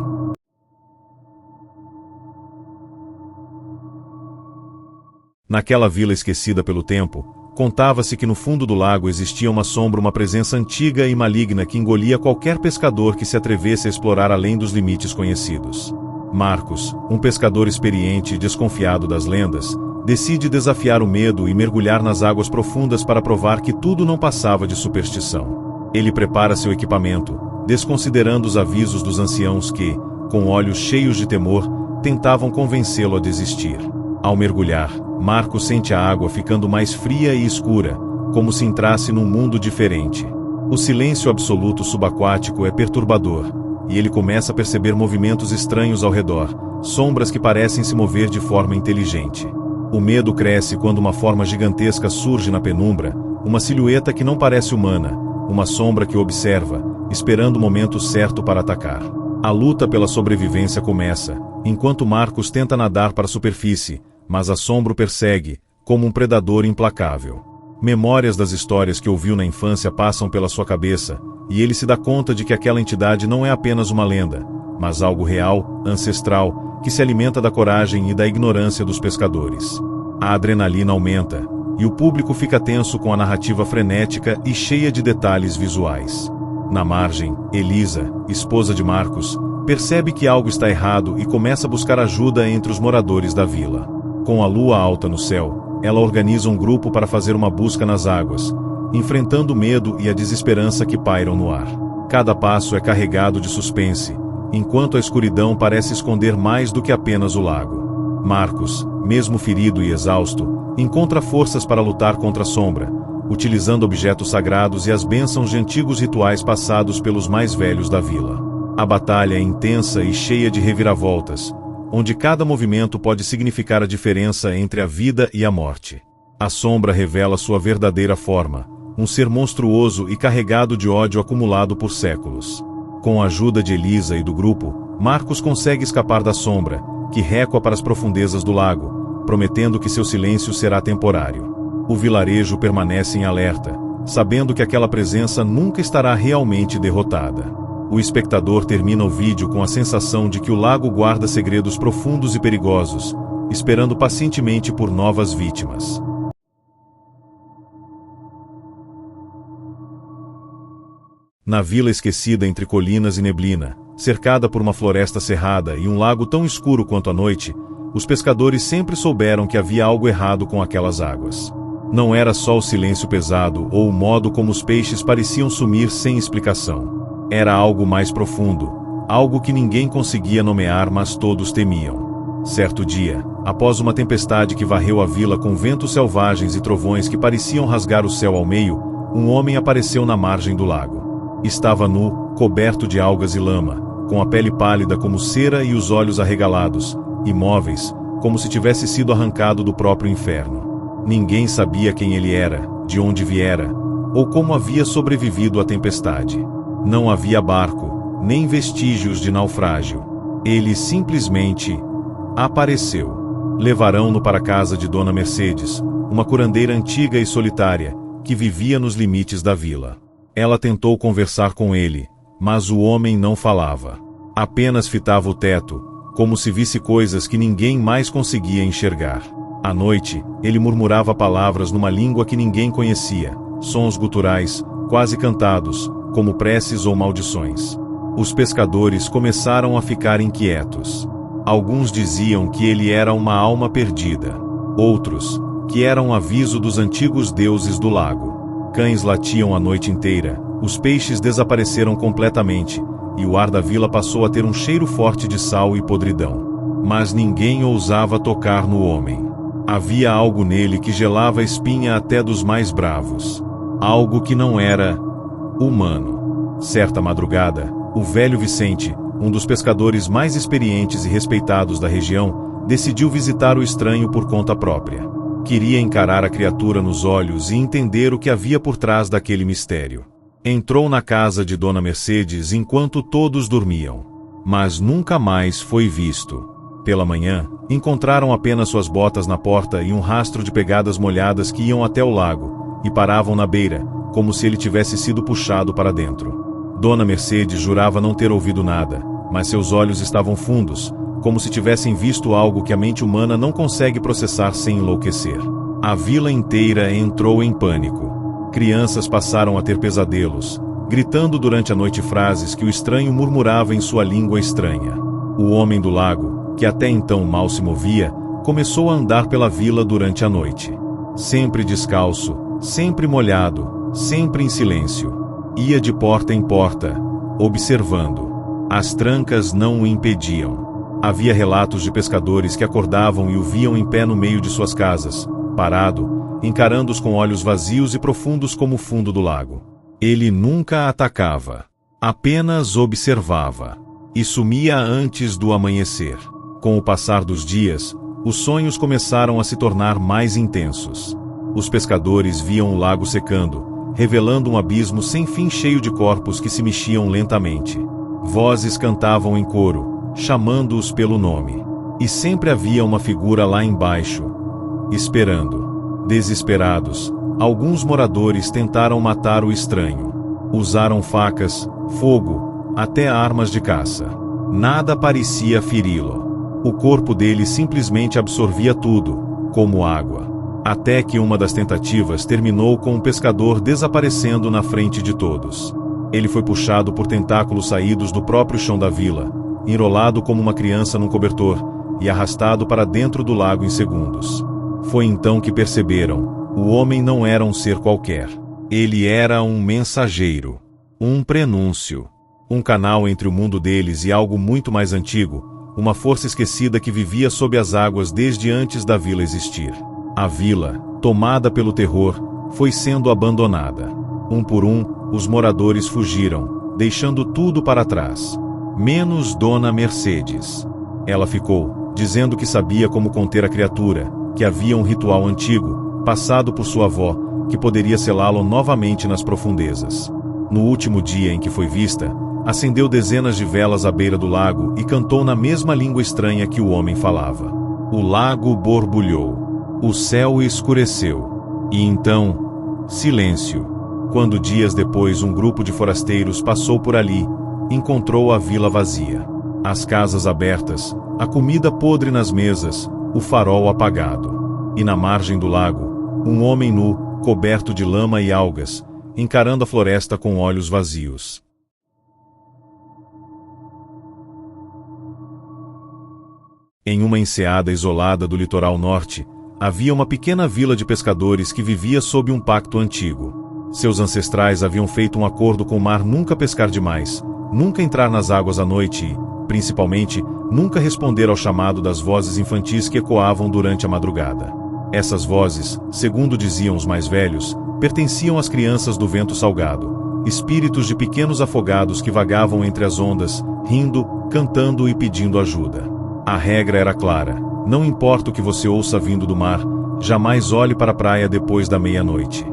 Naquela vila esquecida pelo tempo, contava-se que no fundo do lago existia uma sombra, uma presença antiga e maligna que engolia qualquer pescador que se atrevesse a explorar além dos limites conhecidos. Marcos, um pescador experiente e desconfiado das lendas, decide desafiar o medo e mergulhar nas águas profundas para provar que tudo não passava de superstição. Ele prepara seu equipamento, desconsiderando os avisos dos anciãos que, com olhos cheios de temor, tentavam convencê-lo a desistir. Ao mergulhar, Marcos sente a água ficando mais fria e escura, como se entrasse num mundo diferente. O silêncio absoluto subaquático é perturbador, e ele começa a perceber movimentos estranhos ao redor, sombras que parecem se mover de forma inteligente. O medo cresce quando uma forma gigantesca surge na penumbra, uma silhueta que não parece humana, uma sombra que o observa, esperando o momento certo para atacar. A luta pela sobrevivência começa, enquanto Marcos tenta nadar para a superfície, mas a sombra o persegue, como um predador implacável. Memórias das histórias que ouviu na infância passam pela sua cabeça, e ele se dá conta de que aquela entidade não é apenas uma lenda, mas algo real, ancestral, que se alimenta da coragem e da ignorância dos pescadores. A adrenalina aumenta, e o público fica tenso com a narrativa frenética e cheia de detalhes visuais. Na margem, Elisa, esposa de Marcos, percebe que algo está errado e começa a buscar ajuda entre os moradores da vila. Com a lua alta no céu, ela organiza um grupo para fazer uma busca nas águas, enfrentando o medo e a desesperança que pairam no ar. Cada passo é carregado de suspense, enquanto a escuridão parece esconder mais do que apenas o lago. Marcos, mesmo ferido e exausto, encontra forças para lutar contra a sombra, utilizando objetos sagrados e as bênçãos de antigos rituais passados pelos mais velhos da vila. A batalha é intensa e cheia de reviravoltas, onde cada movimento pode significar a diferença entre a vida e a morte. A sombra revela sua verdadeira forma, um ser monstruoso e carregado de ódio acumulado por séculos. Com a ajuda de Elisa e do grupo, Marcos consegue escapar da sombra, que recua para as profundezas do lago, prometendo que seu silêncio será temporário. O vilarejo permanece em alerta, sabendo que aquela presença nunca estará realmente derrotada. O espectador termina o vídeo com a sensação de que o lago guarda segredos profundos e perigosos, esperando pacientemente por novas vítimas. Na vila esquecida entre colinas e neblina, cercada por uma floresta cerrada e um lago tão escuro quanto a noite, os pescadores sempre souberam que havia algo errado com aquelas águas. Não era só o silêncio pesado ou o modo como os peixes pareciam sumir sem explicação. Era algo mais profundo, algo que ninguém conseguia nomear, mas todos temiam. Certo dia, após uma tempestade que varreu a vila com ventos selvagens e trovões que pareciam rasgar o céu ao meio, um homem apareceu na margem do lago. Estava nu, coberto de algas e lama, com a pele pálida como cera e os olhos arregalados, imóveis, como se tivesse sido arrancado do próprio inferno. Ninguém sabia quem ele era, de onde viera, ou como havia sobrevivido à tempestade. Não havia barco, nem vestígios de naufrágio. Ele simplesmente apareceu. Levarão-no para a casa de Dona Mercedes, uma curandeira antiga e solitária, que vivia nos limites da vila. Ela tentou conversar com ele, mas o homem não falava. Apenas fitava o teto, como se visse coisas que ninguém mais conseguia enxergar. À noite, ele murmurava palavras numa língua que ninguém conhecia, sons guturais, quase cantados, como preces ou maldições. Os pescadores começaram a ficar inquietos. Alguns diziam que ele era uma alma perdida. Outros, que era um aviso dos antigos deuses do lago. Cães latiam a noite inteira, os peixes desapareceram completamente, e o ar da vila passou a ter um cheiro forte de sal e podridão. Mas ninguém ousava tocar no homem. Havia algo nele que gelava a espinha até dos mais bravos. Algo que não era humano. Certa madrugada, o velho Vicente, um dos pescadores mais experientes e respeitados da região, decidiu visitar o estranho por conta própria. Queria encarar a criatura nos olhos e entender o que havia por trás daquele mistério. Entrou na casa de Dona Mercedes enquanto todos dormiam, mas nunca mais foi visto. Pela manhã, encontraram apenas suas botas na porta e um rastro de pegadas molhadas que iam até o lago, e paravam na beira, como se ele tivesse sido puxado para dentro. Dona Mercedes jurava não ter ouvido nada, mas seus olhos estavam fundos, como se tivessem visto algo que a mente humana não consegue processar sem enlouquecer. A vila inteira entrou em pânico. Crianças passaram a ter pesadelos, gritando durante a noite frases que o estranho murmurava em sua língua estranha. O homem do lago, que até então mal se movia, começou a andar pela vila durante a noite. Sempre descalço, sempre molhado, sempre em silêncio. Ia de porta em porta, observando. As trancas não o impediam. Havia relatos de pescadores que acordavam e o viam em pé no meio de suas casas, parado, encarando-os com olhos vazios e profundos como o fundo do lago. Ele nunca atacava, apenas observava, e sumia antes do amanhecer. Com o passar dos dias, os sonhos começaram a se tornar mais intensos. Os pescadores viam o lago secando, revelando um abismo sem fim cheio de corpos que se mexiam lentamente. Vozes cantavam em coro, chamando-os pelo nome. E sempre havia uma figura lá embaixo, esperando. Desesperados, alguns moradores tentaram matar o estranho. Usaram facas, fogo, até armas de caça. Nada parecia feri-lo. O corpo dele simplesmente absorvia tudo, como água. Até que uma das tentativas terminou com um pescador desaparecendo na frente de todos. Ele foi puxado por tentáculos saídos do próprio chão da vila, enrolado como uma criança num cobertor, e arrastado para dentro do lago em segundos. Foi então que perceberam: o homem não era um ser qualquer. Ele era um mensageiro, um prenúncio, um canal entre o mundo deles e algo muito mais antigo, uma força esquecida que vivia sob as águas desde antes da vila existir. A vila, tomada pelo terror, foi sendo abandonada. Um por um, os moradores fugiram, deixando tudo para trás. Menos Dona Mercedes. Ela ficou, dizendo que sabia como conter a criatura, que havia um ritual antigo, passado por sua avó, que poderia selá-lo novamente nas profundezas. No último dia em que foi vista, acendeu dezenas de velas à beira do lago e cantou na mesma língua estranha que o homem falava. O lago borbulhou. O céu escureceu. E então, silêncio. Quando dias depois um grupo de forasteiros passou por ali, encontrou a vila vazia. As casas abertas, a comida podre nas mesas, o farol apagado. E na margem do lago, um homem nu, coberto de lama e algas, encarando a floresta com olhos vazios. Em uma enseada isolada do litoral norte, havia uma pequena vila de pescadores que vivia sob um pacto antigo. Seus ancestrais haviam feito um acordo com o mar nunca pescar demais, nunca entrar nas águas à noite e, principalmente, nunca responder ao chamado das vozes infantis que ecoavam durante a madrugada. Essas vozes, segundo diziam os mais velhos, pertenciam às crianças do vento salgado, espíritos de pequenos afogados que vagavam entre as ondas, rindo, cantando e pedindo ajuda. A regra era clara. Não importa o que você ouça vindo do mar, jamais olhe para a praia depois da meia-noite.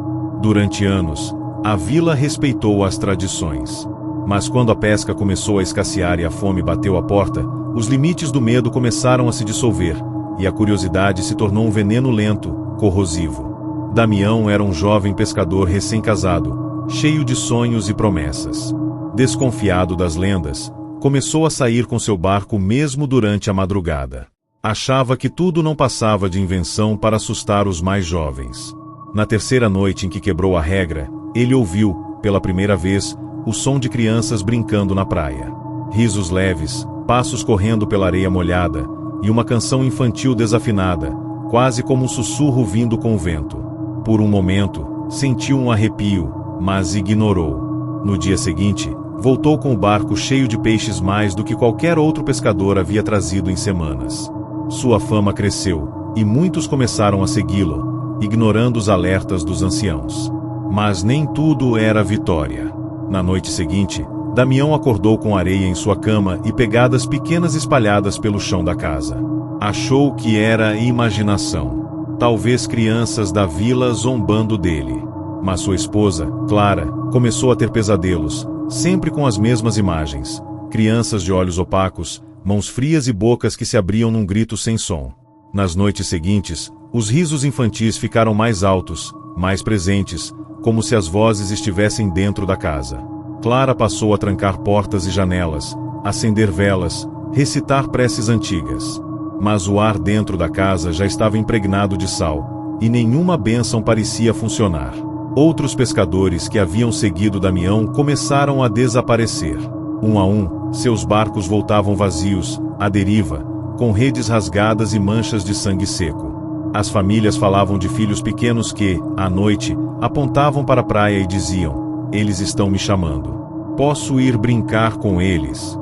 Durante anos, a vila respeitou as tradições. Mas quando a pesca começou a escassear e a fome bateu à porta, os limites do medo começaram a se dissolver, e a curiosidade se tornou um veneno lento, corrosivo. Damião era um jovem pescador recém-casado, cheio de sonhos e promessas. Desconfiado das lendas, começou a sair com seu barco mesmo durante a madrugada. Achava que tudo não passava de invenção para assustar os mais jovens. Na terceira noite em que quebrou a regra, ele ouviu, pela primeira vez, o som de crianças brincando na praia. Risos leves, passos correndo pela areia molhada, e uma canção infantil desafinada, quase como um sussurro vindo com o vento. Por um momento, sentiu um arrepio, mas ignorou. No dia seguinte, voltou com o barco cheio de peixes mais do que qualquer outro pescador havia trazido em semanas. Sua fama cresceu, e muitos começaram a segui-lo, ignorando os alertas dos anciãos. Mas nem tudo era vitória. Na noite seguinte, Damião acordou com areia em sua cama e pegadas pequenas espalhadas pelo chão da casa. Achou que era imaginação. Talvez crianças da vila zombando dele. Mas sua esposa, Clara, começou a ter pesadelos, sempre com as mesmas imagens. Crianças de olhos opacos, mãos frias e bocas que se abriam num grito sem som. Nas noites seguintes, os risos infantis ficaram mais altos, mais presentes, como se as vozes estivessem dentro da casa. Clara passou a trancar portas e janelas, acender velas, recitar preces antigas. Mas o ar dentro da casa já estava impregnado de sal, e nenhuma bênção parecia funcionar. Outros pescadores que haviam seguido Damião começaram a desaparecer. Um a um, seus barcos voltavam vazios, à deriva, com redes rasgadas e manchas de sangue seco. As famílias falavam de filhos pequenos que, à noite, apontavam para a praia e diziam: "Eles estão me chamando. Posso ir brincar com eles?"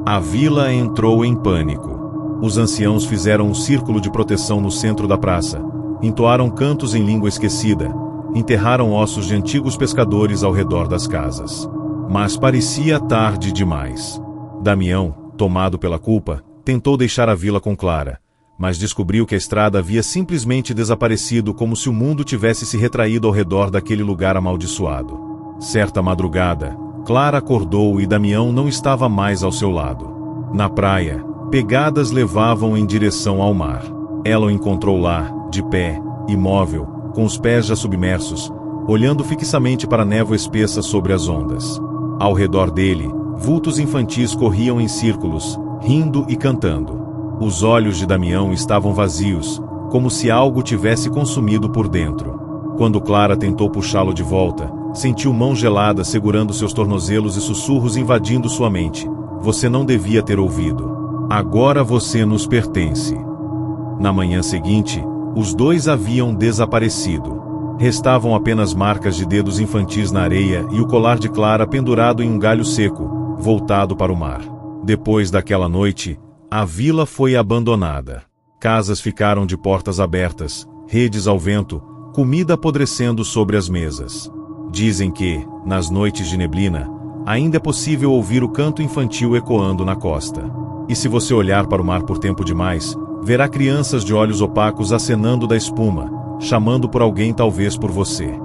A vila entrou em pânico. Os anciãos fizeram um círculo de proteção no centro da praça, entoaram cantos em língua esquecida, enterraram ossos de antigos pescadores ao redor das casas. Mas parecia tarde demais. Damião, tomado pela culpa, tentou deixar a vila com Clara, mas descobriu que a estrada havia simplesmente desaparecido, como se o mundo tivesse se retraído ao redor daquele lugar amaldiçoado. Certa madrugada, Clara acordou e Damião não estava mais ao seu lado. Na praia, pegadas levavam em direção ao mar. Ela o encontrou lá, de pé, imóvel, com os pés já submersos, olhando fixamente para a névoa espessa sobre as ondas. Ao redor dele, vultos infantis corriam em círculos, rindo e cantando. Os olhos de Damião estavam vazios, como se algo tivesse consumido por dentro. Quando Clara tentou puxá-lo de volta, sentiu mão gelada segurando seus tornozelos e sussurros invadindo sua mente. Você não devia ter ouvido. Agora você nos pertence. Na manhã seguinte, os dois haviam desaparecido. Restavam apenas marcas de dedos infantis na areia e o colar de Clara pendurado em um galho seco, voltado para o mar. Depois daquela noite, a vila foi abandonada. Casas ficaram de portas abertas, redes ao vento, comida apodrecendo sobre as mesas. Dizem que, nas noites de neblina, ainda é possível ouvir o canto infantil ecoando na costa. E se você olhar para o mar por tempo demais, verá crianças de olhos opacos acenando da espuma, chamando por alguém, talvez por você.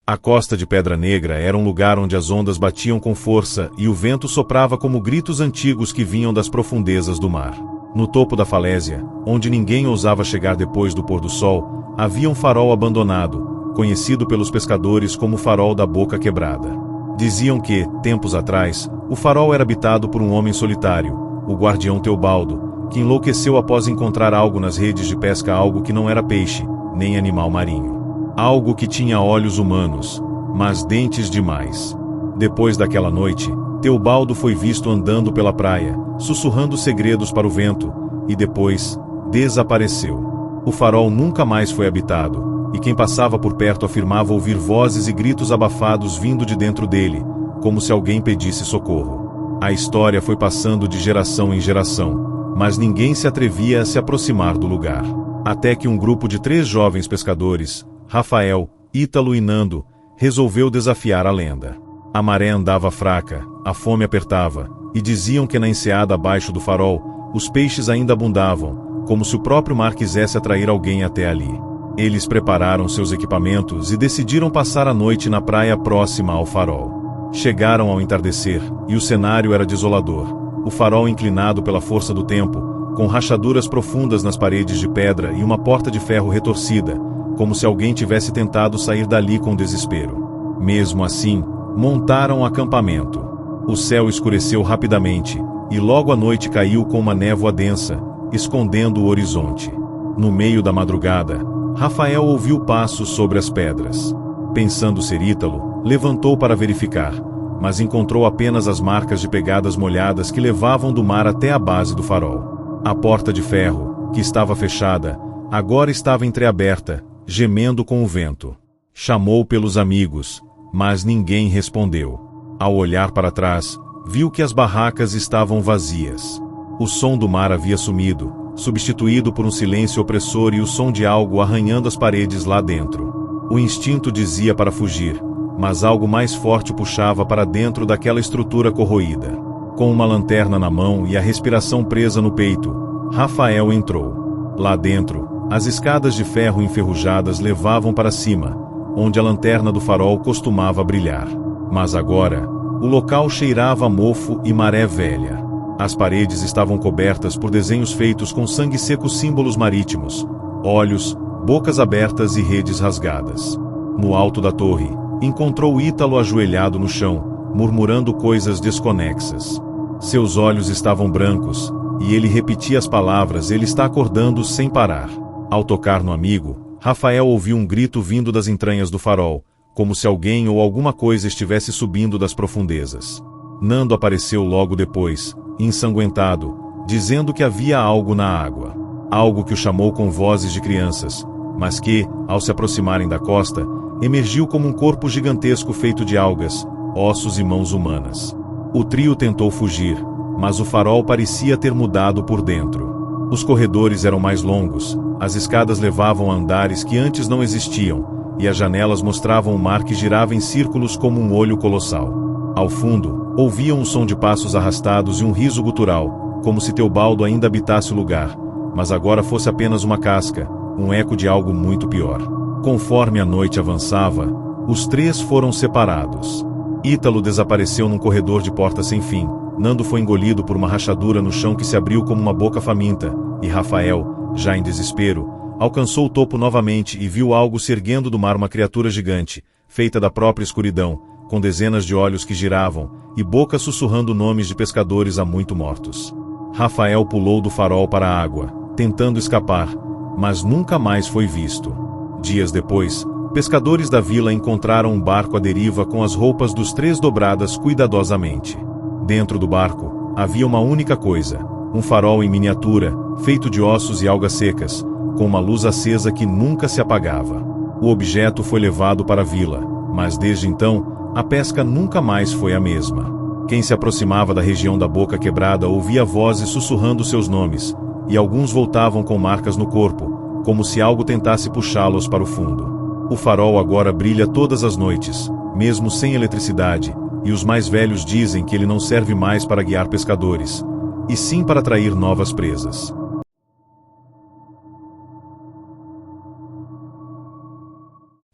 A costa de Pedra Negra era um lugar onde as ondas batiam com força e o vento soprava como gritos antigos que vinham das profundezas do mar. No topo da falésia, onde ninguém ousava chegar depois do pôr do sol, havia um farol abandonado, conhecido pelos pescadores como o farol da Boca Quebrada. Diziam que, tempos atrás, o farol era habitado por um homem solitário, o guardião Teobaldo, que enlouqueceu após encontrar algo nas redes de pesca, algo que não era peixe, nem animal marinho. Algo que tinha olhos humanos, mas dentes demais. Depois daquela noite, Teobaldo foi visto andando pela praia, sussurrando segredos para o vento, e depois, desapareceu. O farol nunca mais foi habitado, e quem passava por perto afirmava ouvir vozes e gritos abafados vindo de dentro dele, como se alguém pedisse socorro. A história foi passando de geração em geração, mas ninguém se atrevia a se aproximar do lugar. Até que um grupo de 3 jovens pescadores, Rafael, Ítalo e Nando, resolveu desafiar a lenda. A maré andava fraca, a fome apertava, e diziam que na enseada abaixo do farol, os peixes ainda abundavam, como se o próprio mar quisesse atrair alguém até ali. Eles prepararam seus equipamentos e decidiram passar a noite na praia próxima ao farol. Chegaram ao entardecer, e o cenário era desolador. O farol inclinado pela força do tempo, com rachaduras profundas nas paredes de pedra e uma porta de ferro retorcida, como se alguém tivesse tentado sair dali com desespero. Mesmo assim, montaram acampamento. O céu escureceu rapidamente, e logo a noite caiu com uma névoa densa, escondendo o horizonte. No meio da madrugada, Rafael ouviu passos sobre as pedras. Pensando ser Ítalo, levantou para verificar, mas encontrou apenas as marcas de pegadas molhadas que levavam do mar até a base do farol. A porta de ferro, que estava fechada, agora estava entreaberta, gemendo com o vento. Chamou pelos amigos, mas ninguém respondeu. Ao olhar para trás, viu que as barracas estavam vazias. O som do mar havia sumido, substituído por um silêncio opressor e o som de algo arranhando as paredes lá dentro. O instinto dizia para fugir, mas algo mais forte puxava para dentro daquela estrutura corroída. Com uma lanterna na mão e a respiração presa no peito, Rafael entrou. Lá dentro, as escadas de ferro enferrujadas levavam para cima, onde a lanterna do farol costumava brilhar. Mas agora, o local cheirava a mofo e maré velha. As paredes estavam cobertas por desenhos feitos com sangue seco, símbolos marítimos, olhos, bocas abertas e redes rasgadas. No alto da torre, encontrou Ítalo ajoelhado no chão, murmurando coisas desconexas. Seus olhos estavam brancos, e ele repetia as palavras: ele está acordando sem parar. Ao tocar no amigo, Rafael ouviu um grito vindo das entranhas do farol, como se alguém ou alguma coisa estivesse subindo das profundezas. Nando apareceu logo depois, ensanguentado, dizendo que havia algo na água. Algo que o chamou com vozes de crianças, mas que, ao se aproximarem da costa, emergiu como um corpo gigantesco feito de algas, ossos e mãos humanas. O trio tentou fugir, mas o farol parecia ter mudado por dentro. Os corredores eram mais longos, as escadas levavam a andares que antes não existiam, e as janelas mostravam o mar que girava em círculos como um olho colossal. Ao fundo, ouviam um som de passos arrastados e um riso gutural, como se Teobaldo ainda habitasse o lugar, mas agora fosse apenas uma casca, um eco de algo muito pior. Conforme a noite avançava, os três foram separados. Ítalo desapareceu num corredor de porta sem fim, Nando foi engolido por uma rachadura no chão que se abriu como uma boca faminta, e Rafael, já em desespero, alcançou o topo novamente e viu algo se erguendo do mar, uma criatura gigante, feita da própria escuridão, com dezenas de olhos que giravam, e boca sussurrando nomes de pescadores há muito mortos. Rafael pulou do farol para a água, tentando escapar, mas nunca mais foi visto. Dias depois, pescadores da vila encontraram um barco à deriva com as roupas dos três dobradas cuidadosamente. Dentro do barco, havia uma única coisa, um farol em miniatura, feito de ossos e algas secas, com uma luz acesa que nunca se apagava. O objeto foi levado para a vila, mas desde então, a pesca nunca mais foi a mesma. Quem se aproximava da região da Boca Quebrada ouvia vozes sussurrando seus nomes, e alguns voltavam com marcas no corpo, como se algo tentasse puxá-los para o fundo. O farol agora brilha todas as noites, mesmo sem eletricidade, e os mais velhos dizem que ele não serve mais para guiar pescadores, e sim para atrair novas presas.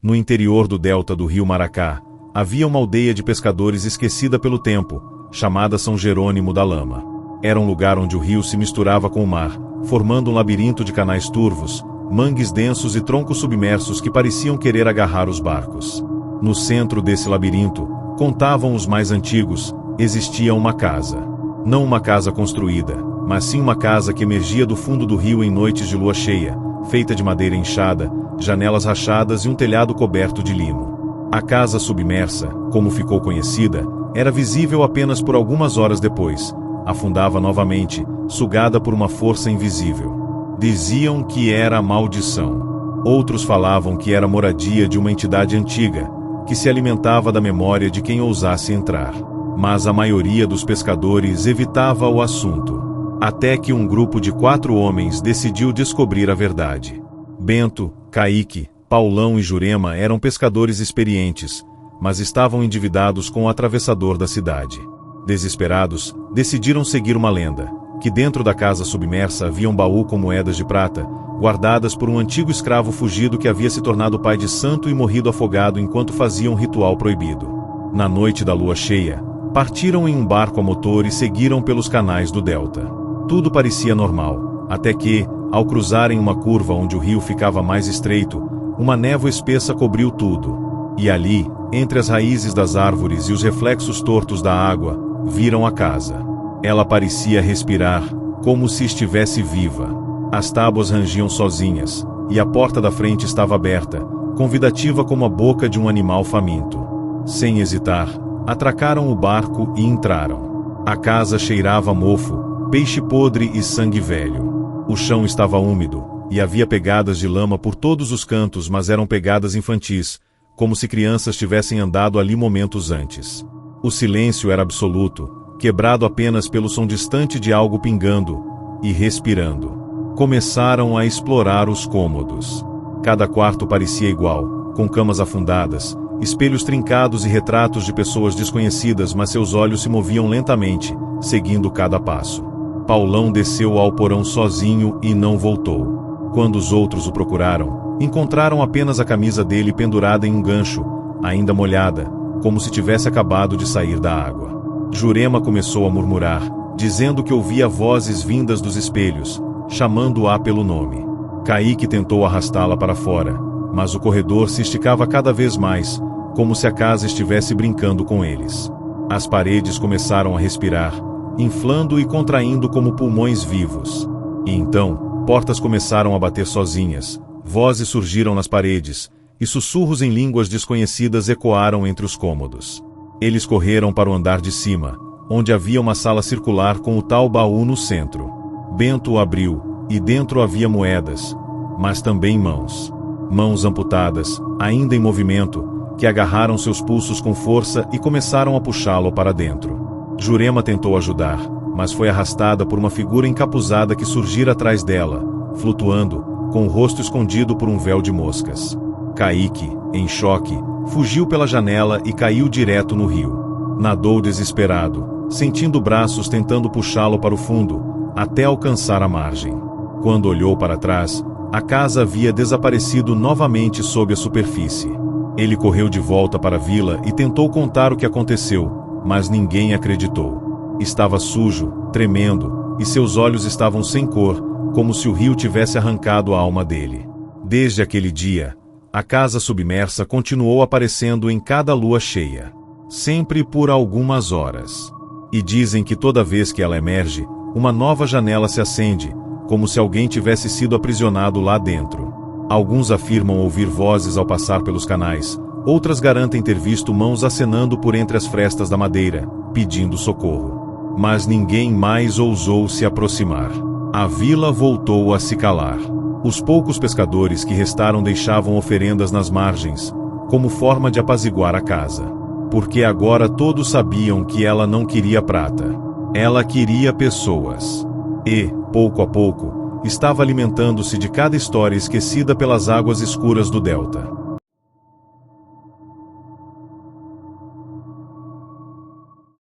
No interior do delta do rio Maracá, havia uma aldeia de pescadores esquecida pelo tempo, chamada São Jerônimo da Lama. Era um lugar onde o rio se misturava com o mar, formando um labirinto de canais turvos, mangues densos e troncos submersos que pareciam querer agarrar os barcos. No centro desse labirinto, contavam os mais antigos, existia uma casa. Não uma casa construída, mas sim uma casa que emergia do fundo do rio em noites de lua cheia, feita de madeira inchada, janelas rachadas e um telhado coberto de limo. A casa submersa, como ficou conhecida, era visível apenas por algumas horas depois. Afundava novamente, sugada por uma força invisível. Diziam que era maldição. Outros falavam que era moradia de uma entidade antiga, que se alimentava da memória de quem ousasse entrar. Mas a maioria dos pescadores evitava o assunto. Até que um grupo de 4 homens decidiu descobrir a verdade. Bento, Caíque, Paulão e Jurema eram pescadores experientes, mas estavam endividados com o atravessador da cidade. Desesperados, decidiram seguir uma lenda, que dentro da casa submersa havia um baú com moedas de prata, guardadas por um antigo escravo fugido que havia se tornado pai de santo e morrido afogado enquanto fazia um ritual proibido. Na noite da lua cheia, partiram em um barco a motor e seguiram pelos canais do delta. Tudo parecia normal, até que, ao cruzarem uma curva onde o rio ficava mais estreito, uma névoa espessa cobriu tudo. E ali, entre as raízes das árvores e os reflexos tortos da água, viram a casa. Ela parecia respirar, como se estivesse viva. As tábuas rangiam sozinhas, e a porta da frente estava aberta, convidativa como a boca de um animal faminto. Sem hesitar, atracaram o barco e entraram. A casa cheirava a mofo, peixe podre e sangue velho. O chão estava úmido, e havia pegadas de lama por todos os cantos, mas eram pegadas infantis, como se crianças tivessem andado ali momentos antes. O silêncio era absoluto, quebrado apenas pelo som distante de algo pingando e respirando. Começaram a explorar os cômodos. Cada quarto parecia igual, com camas afundadas, espelhos trincados e retratos de pessoas desconhecidas, mas seus olhos se moviam lentamente, seguindo cada passo. Paulão desceu ao porão sozinho e não voltou. Quando os outros o procuraram, encontraram apenas a camisa dele pendurada em um gancho, ainda molhada, como se tivesse acabado de sair da água. Jurema começou a murmurar, dizendo que ouvia vozes vindas dos espelhos, chamando-a pelo nome. Caíque tentou arrastá-la para fora, mas o corredor se esticava cada vez mais, como se a casa estivesse brincando com eles. As paredes começaram a respirar, inflando e contraindo como pulmões vivos. E então, portas começaram a bater sozinhas, vozes surgiram nas paredes, e sussurros em línguas desconhecidas ecoaram entre os cômodos. Eles correram para o andar de cima, onde havia uma sala circular com o tal baú no centro. Bento o abriu, e dentro havia moedas, mas também mãos. Mãos amputadas, ainda em movimento, que agarraram seus pulsos com força e começaram a puxá-lo para dentro. Jurema tentou ajudar, mas foi arrastada por uma figura encapuzada que surgira atrás dela, flutuando, com o rosto escondido por um véu de moscas. Caíque, em choque, fugiu pela janela e caiu direto no rio. Nadou desesperado, sentindo braços tentando puxá-lo para o fundo, até alcançar a margem. Quando olhou para trás, a casa havia desaparecido novamente sob a superfície. Ele correu de volta para a vila e tentou contar o que aconteceu, mas ninguém acreditou. Estava sujo, tremendo, e seus olhos estavam sem cor, como se o rio tivesse arrancado a alma dele. Desde aquele dia, a casa submersa continuou aparecendo em cada lua cheia, sempre por algumas horas. E dizem que toda vez que ela emerge, uma nova janela se acende, como se alguém tivesse sido aprisionado lá dentro. Alguns afirmam ouvir vozes ao passar pelos canais, outras garantem ter visto mãos acenando por entre as frestas da madeira, pedindo socorro. Mas ninguém mais ousou se aproximar. A vila voltou a se calar. Os poucos pescadores que restaram deixavam oferendas nas margens, como forma de apaziguar a casa. Porque agora todos sabiam que ela não queria prata. Ela queria pessoas. E, pouco a pouco, estava alimentando-se de cada história esquecida pelas águas escuras do delta.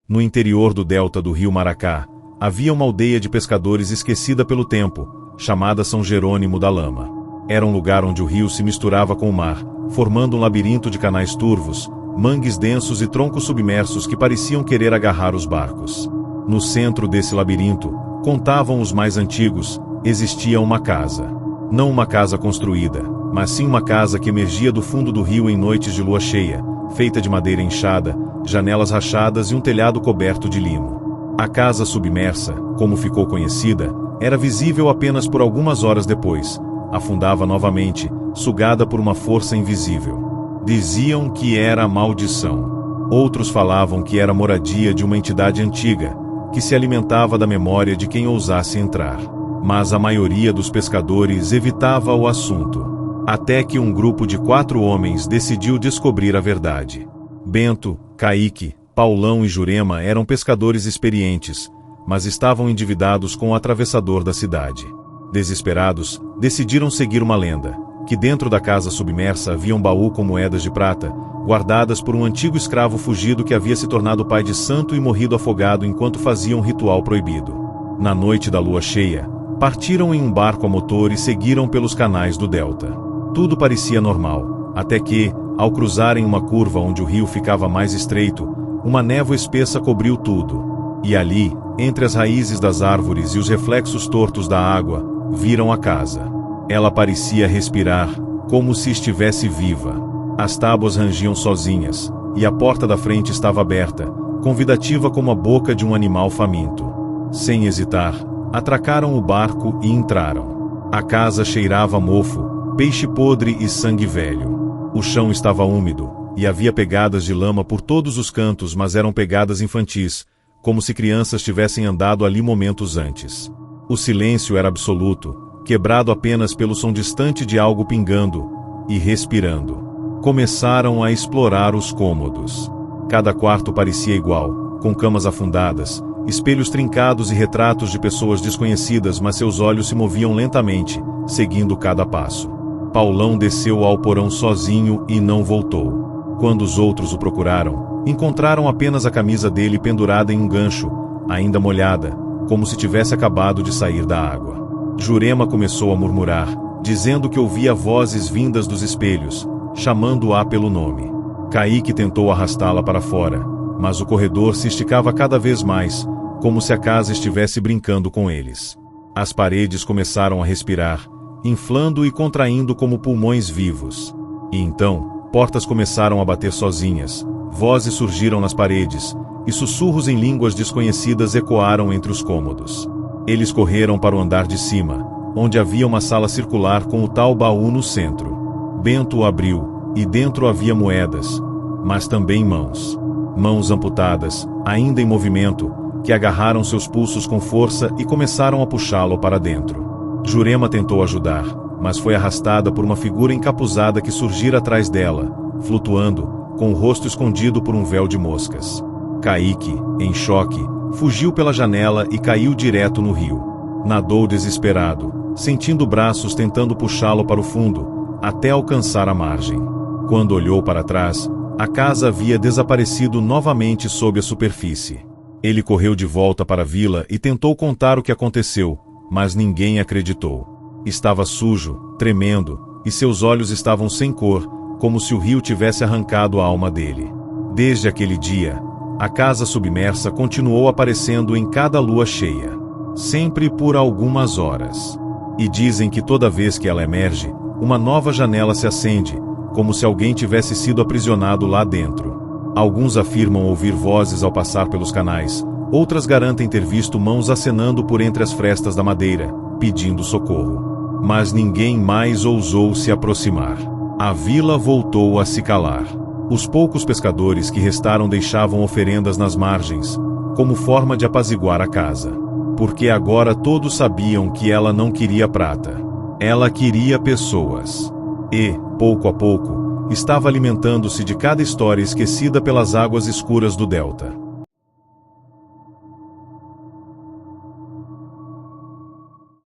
No interior do delta do rio Maracá, havia uma aldeia de pescadores esquecida pelo tempo, chamada São Jerônimo da Lama. Era um lugar onde o rio se misturava com o mar, formando um labirinto de canais turvos, mangues densos e troncos submersos que pareciam querer agarrar os barcos. No centro desse labirinto, contavam os mais antigos, existia uma casa. Não uma casa construída, mas sim uma casa que emergia do fundo do rio em noites de lua cheia, feita de madeira inchada, janelas rachadas e um telhado coberto de limo. A casa submersa, como ficou conhecida, era visível apenas por algumas horas depois. Afundava novamente, sugada por uma força invisível. Diziam que era maldição. Outros falavam que era moradia de uma entidade antiga, que se alimentava da memória de quem ousasse entrar. Mas a maioria dos pescadores evitava o assunto. Até que um grupo de 4 homens decidiu descobrir a verdade. Bento, Caíque, Paulão e Jurema eram pescadores experientes, mas estavam endividados com o atravessador da cidade. Desesperados, decidiram seguir uma lenda, que dentro da casa submersa havia um baú com moedas de prata, guardadas por um antigo escravo fugido que havia se tornado pai de santo e morrido afogado enquanto fazia um ritual proibido. Na noite da lua cheia, partiram em um barco a motor e seguiram pelos canais do delta. Tudo parecia normal, até que, ao cruzarem uma curva onde o rio ficava mais estreito, uma névoa espessa cobriu tudo. E ali, entre as raízes das árvores e os reflexos tortos da água, viram a casa. Ela parecia respirar, como se estivesse viva. As tábuas rangiam sozinhas, e a porta da frente estava aberta, convidativa como a boca de um animal faminto. Sem hesitar, atracaram o barco e entraram. A casa cheirava a mofo, peixe podre e sangue velho. O chão estava úmido, e havia pegadas de lama por todos os cantos, mas eram pegadas infantis, como se crianças tivessem andado ali momentos antes. O silêncio era absoluto, quebrado apenas pelo som distante de algo pingando e respirando. Começaram a explorar os cômodos. Cada quarto parecia igual, com camas afundadas, espelhos trincados e retratos de pessoas desconhecidas, mas seus olhos se moviam lentamente, seguindo cada passo. Paulão desceu ao porão sozinho e não voltou. Quando os outros o procuraram, encontraram apenas a camisa dele pendurada em um gancho, ainda molhada, como se tivesse acabado de sair da água. Jurema começou a murmurar, dizendo que ouvia vozes vindas dos espelhos, chamando-a pelo nome. Caíque tentou arrastá-la para fora, mas o corredor se esticava cada vez mais, como se a casa estivesse brincando com eles. As paredes começaram a respirar, inflando e contraindo como pulmões vivos. E então, portas começaram a bater sozinhas, vozes surgiram nas paredes, e sussurros em línguas desconhecidas ecoaram entre os cômodos. Eles correram para o andar de cima, onde havia uma sala circular com o tal baú no centro. Bento o abriu, e dentro havia moedas, mas também mãos. Mãos amputadas, ainda em movimento, que agarraram seus pulsos com força e começaram a puxá-lo para dentro. Jurema tentou ajudar, mas foi arrastada por uma figura encapuzada que surgira atrás dela, flutuando, com o rosto escondido por um véu de moscas. Caíque, em choque, fugiu pela janela e caiu direto no rio. Nadou desesperado, sentindo braços tentando puxá-lo para o fundo, até alcançar a margem. Quando olhou para trás, A casa havia desaparecido novamente sob a superfície. Ele correu de volta para a vila e tentou contar o que aconteceu, mas ninguém acreditou. Estava sujo, tremendo, e seus olhos estavam sem cor, como se o rio tivesse arrancado a alma dele. Desde aquele dia, a casa submersa continuou aparecendo em cada lua cheia, sempre por algumas horas. E dizem que toda vez que ela emerge, uma nova janela se acende, como se alguém tivesse sido aprisionado lá dentro. Alguns afirmam ouvir vozes ao passar pelos canais, outras garantem ter visto mãos acenando por entre as frestas da madeira, pedindo socorro. Mas ninguém mais ousou se aproximar. A vila voltou a se calar. Os poucos pescadores que restaram deixavam oferendas nas margens, como forma de apaziguar a casa. Porque agora todos sabiam que ela não queria prata. Ela queria pessoas. E, pouco a pouco, estava alimentando-se de cada história esquecida pelas águas escuras do delta.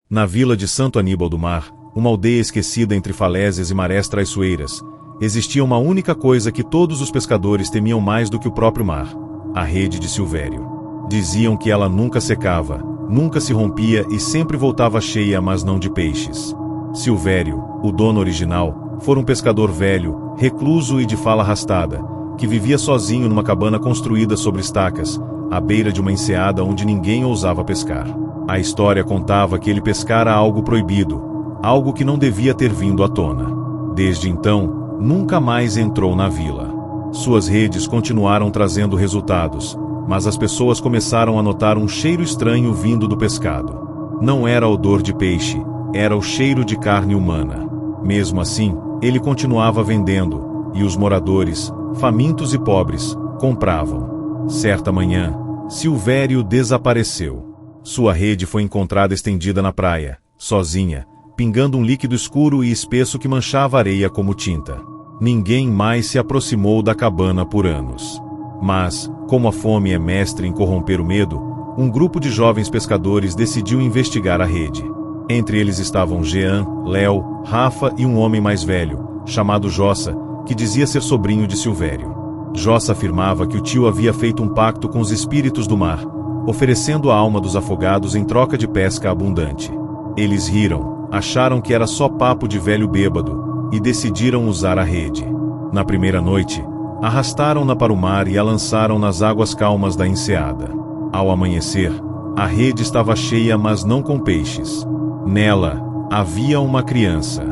Na vila de Santo Aníbal do Mar, uma aldeia esquecida entre falésias e marés traiçoeiras, existia uma única coisa que todos os pescadores temiam mais do que o próprio mar: a rede de Silvério. Diziam que ela nunca secava, nunca se rompia e sempre voltava cheia, mas não de peixes. Silvério, o dono original, fora um pescador velho, recluso e de fala arrastada, que vivia sozinho numa cabana construída sobre estacas, à beira de uma enseada onde ninguém ousava pescar. A história contava que ele pescara algo proibido, algo que não devia ter vindo à tona. Desde então, nunca mais entrou na vila. Suas redes continuaram trazendo resultados, mas as pessoas começaram a notar um cheiro estranho vindo do pescado. Não era odor de peixe, era o cheiro de carne humana. Mesmo assim, ele continuava vendendo, e os moradores, famintos e pobres, compravam. Certa manhã, Silvério desapareceu. Sua rede foi encontrada estendida na praia, sozinha, pingando um líquido escuro e espesso que manchava a areia como tinta. Ninguém mais se aproximou da cabana por anos. Mas, como a fome é mestre em corromper o medo, um grupo de jovens pescadores decidiu investigar a rede. Entre eles estavam Jean, Léo, Rafa e um homem mais velho, chamado Jossa, que dizia ser sobrinho de Silvério. Jossa afirmava que o tio havia feito um pacto com os espíritos do mar, oferecendo a alma dos afogados em troca de pesca abundante. Eles riram, acharam que era só papo de velho bêbado, e decidiram usar a rede. Na primeira noite, arrastaram-na para o mar e a lançaram nas águas calmas da enseada. Ao amanhecer, a rede estava cheia, mas não com peixes. Nela, havia uma criança,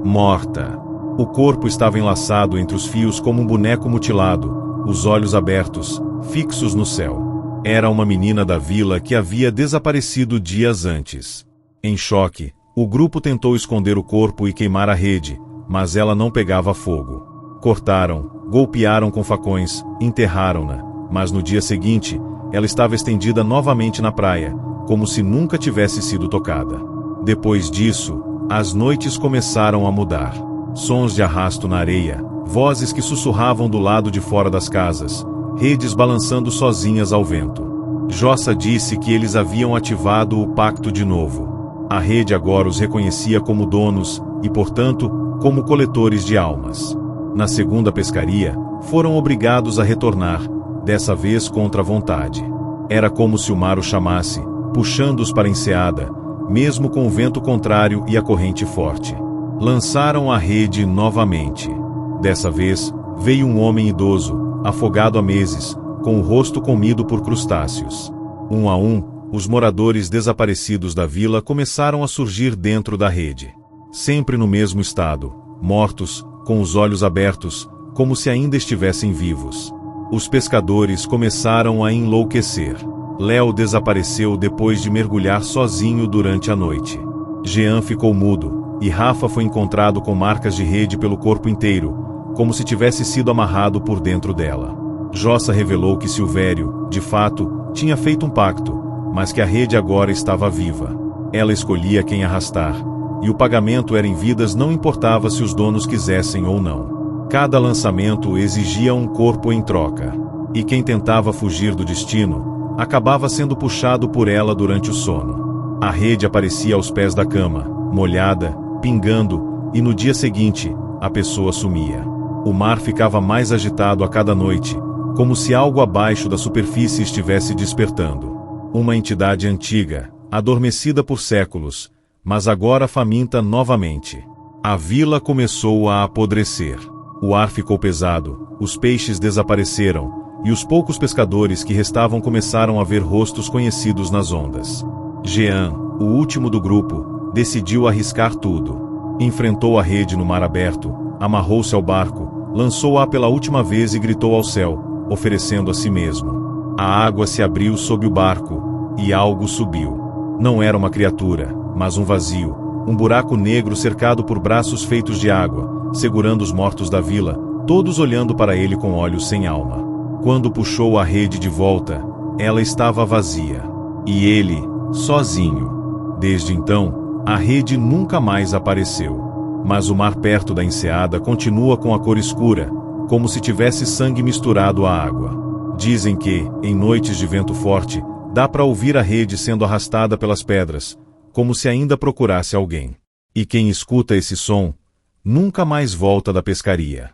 morta. O corpo estava enlaçado entre os fios como um boneco mutilado, os olhos abertos, fixos no céu. Era uma menina da vila que havia desaparecido dias antes. Em choque, o grupo tentou esconder o corpo e queimar a rede, mas ela não pegava fogo. Cortaram, golpearam com facões, enterraram-na, mas no dia seguinte, ela estava estendida novamente na praia, como se nunca tivesse sido tocada. Depois disso, as noites começaram a mudar. Sons de arrasto na areia, vozes que sussurravam do lado de fora das casas, redes balançando sozinhas ao vento. Jossa disse que eles haviam ativado o pacto de novo. A rede agora os reconhecia como donos e, portanto, como coletores de almas. Na segunda pescaria, foram obrigados a retornar, dessa vez contra a vontade. Era como se o mar os chamasse, puxando-os para a enseada, mesmo com o vento contrário e a corrente forte. Lançaram a rede novamente. Dessa vez, veio um homem idoso, afogado há meses, com o rosto comido por crustáceos. Um a um, os moradores desaparecidos da vila começaram a surgir dentro da rede. Sempre no mesmo estado, mortos, com os olhos abertos, como se ainda estivessem vivos. Os pescadores começaram a enlouquecer. Léo desapareceu depois de mergulhar sozinho durante a noite. Jean ficou mudo, e Rafa foi encontrado com marcas de rede pelo corpo inteiro, como se tivesse sido amarrado por dentro dela. Jossa revelou que Silvério, de fato, tinha feito um pacto, mas que a rede agora estava viva. Ela escolhia quem arrastar, e o pagamento era em vidas, não importava se os donos quisessem ou não. Cada lançamento exigia um corpo em troca, e quem tentava fugir do destino acabava sendo puxado por ela durante o sono. A rede aparecia aos pés da cama, molhada, pingando, e no dia seguinte, a pessoa sumia. O mar ficava mais agitado a cada noite, como se algo abaixo da superfície estivesse despertando. Uma entidade antiga, adormecida por séculos, mas agora faminta novamente. A vila começou a apodrecer. O ar ficou pesado, os peixes desapareceram, e os poucos pescadores que restavam começaram a ver rostos conhecidos nas ondas. Jean, o último do grupo, decidiu arriscar tudo. Enfrentou a rede no mar aberto, amarrou-se ao barco, lançou-a pela última vez e gritou ao céu, oferecendo a si mesmo. A água se abriu sob o barco, e algo subiu. Não era uma criatura, mas um vazio, um buraco negro cercado por braços feitos de água, segurando os mortos da vila, todos olhando para ele com olhos sem alma. Quando puxou a rede de volta, ela estava vazia. E ele, sozinho. Desde então, a rede nunca mais apareceu. Mas o mar perto da enseada continua com a cor escura, como se tivesse sangue misturado à água. Dizem que, em noites de vento forte, dá para ouvir a rede sendo arrastada pelas pedras, como se ainda procurasse alguém. E quem escuta esse som, nunca mais volta da pescaria.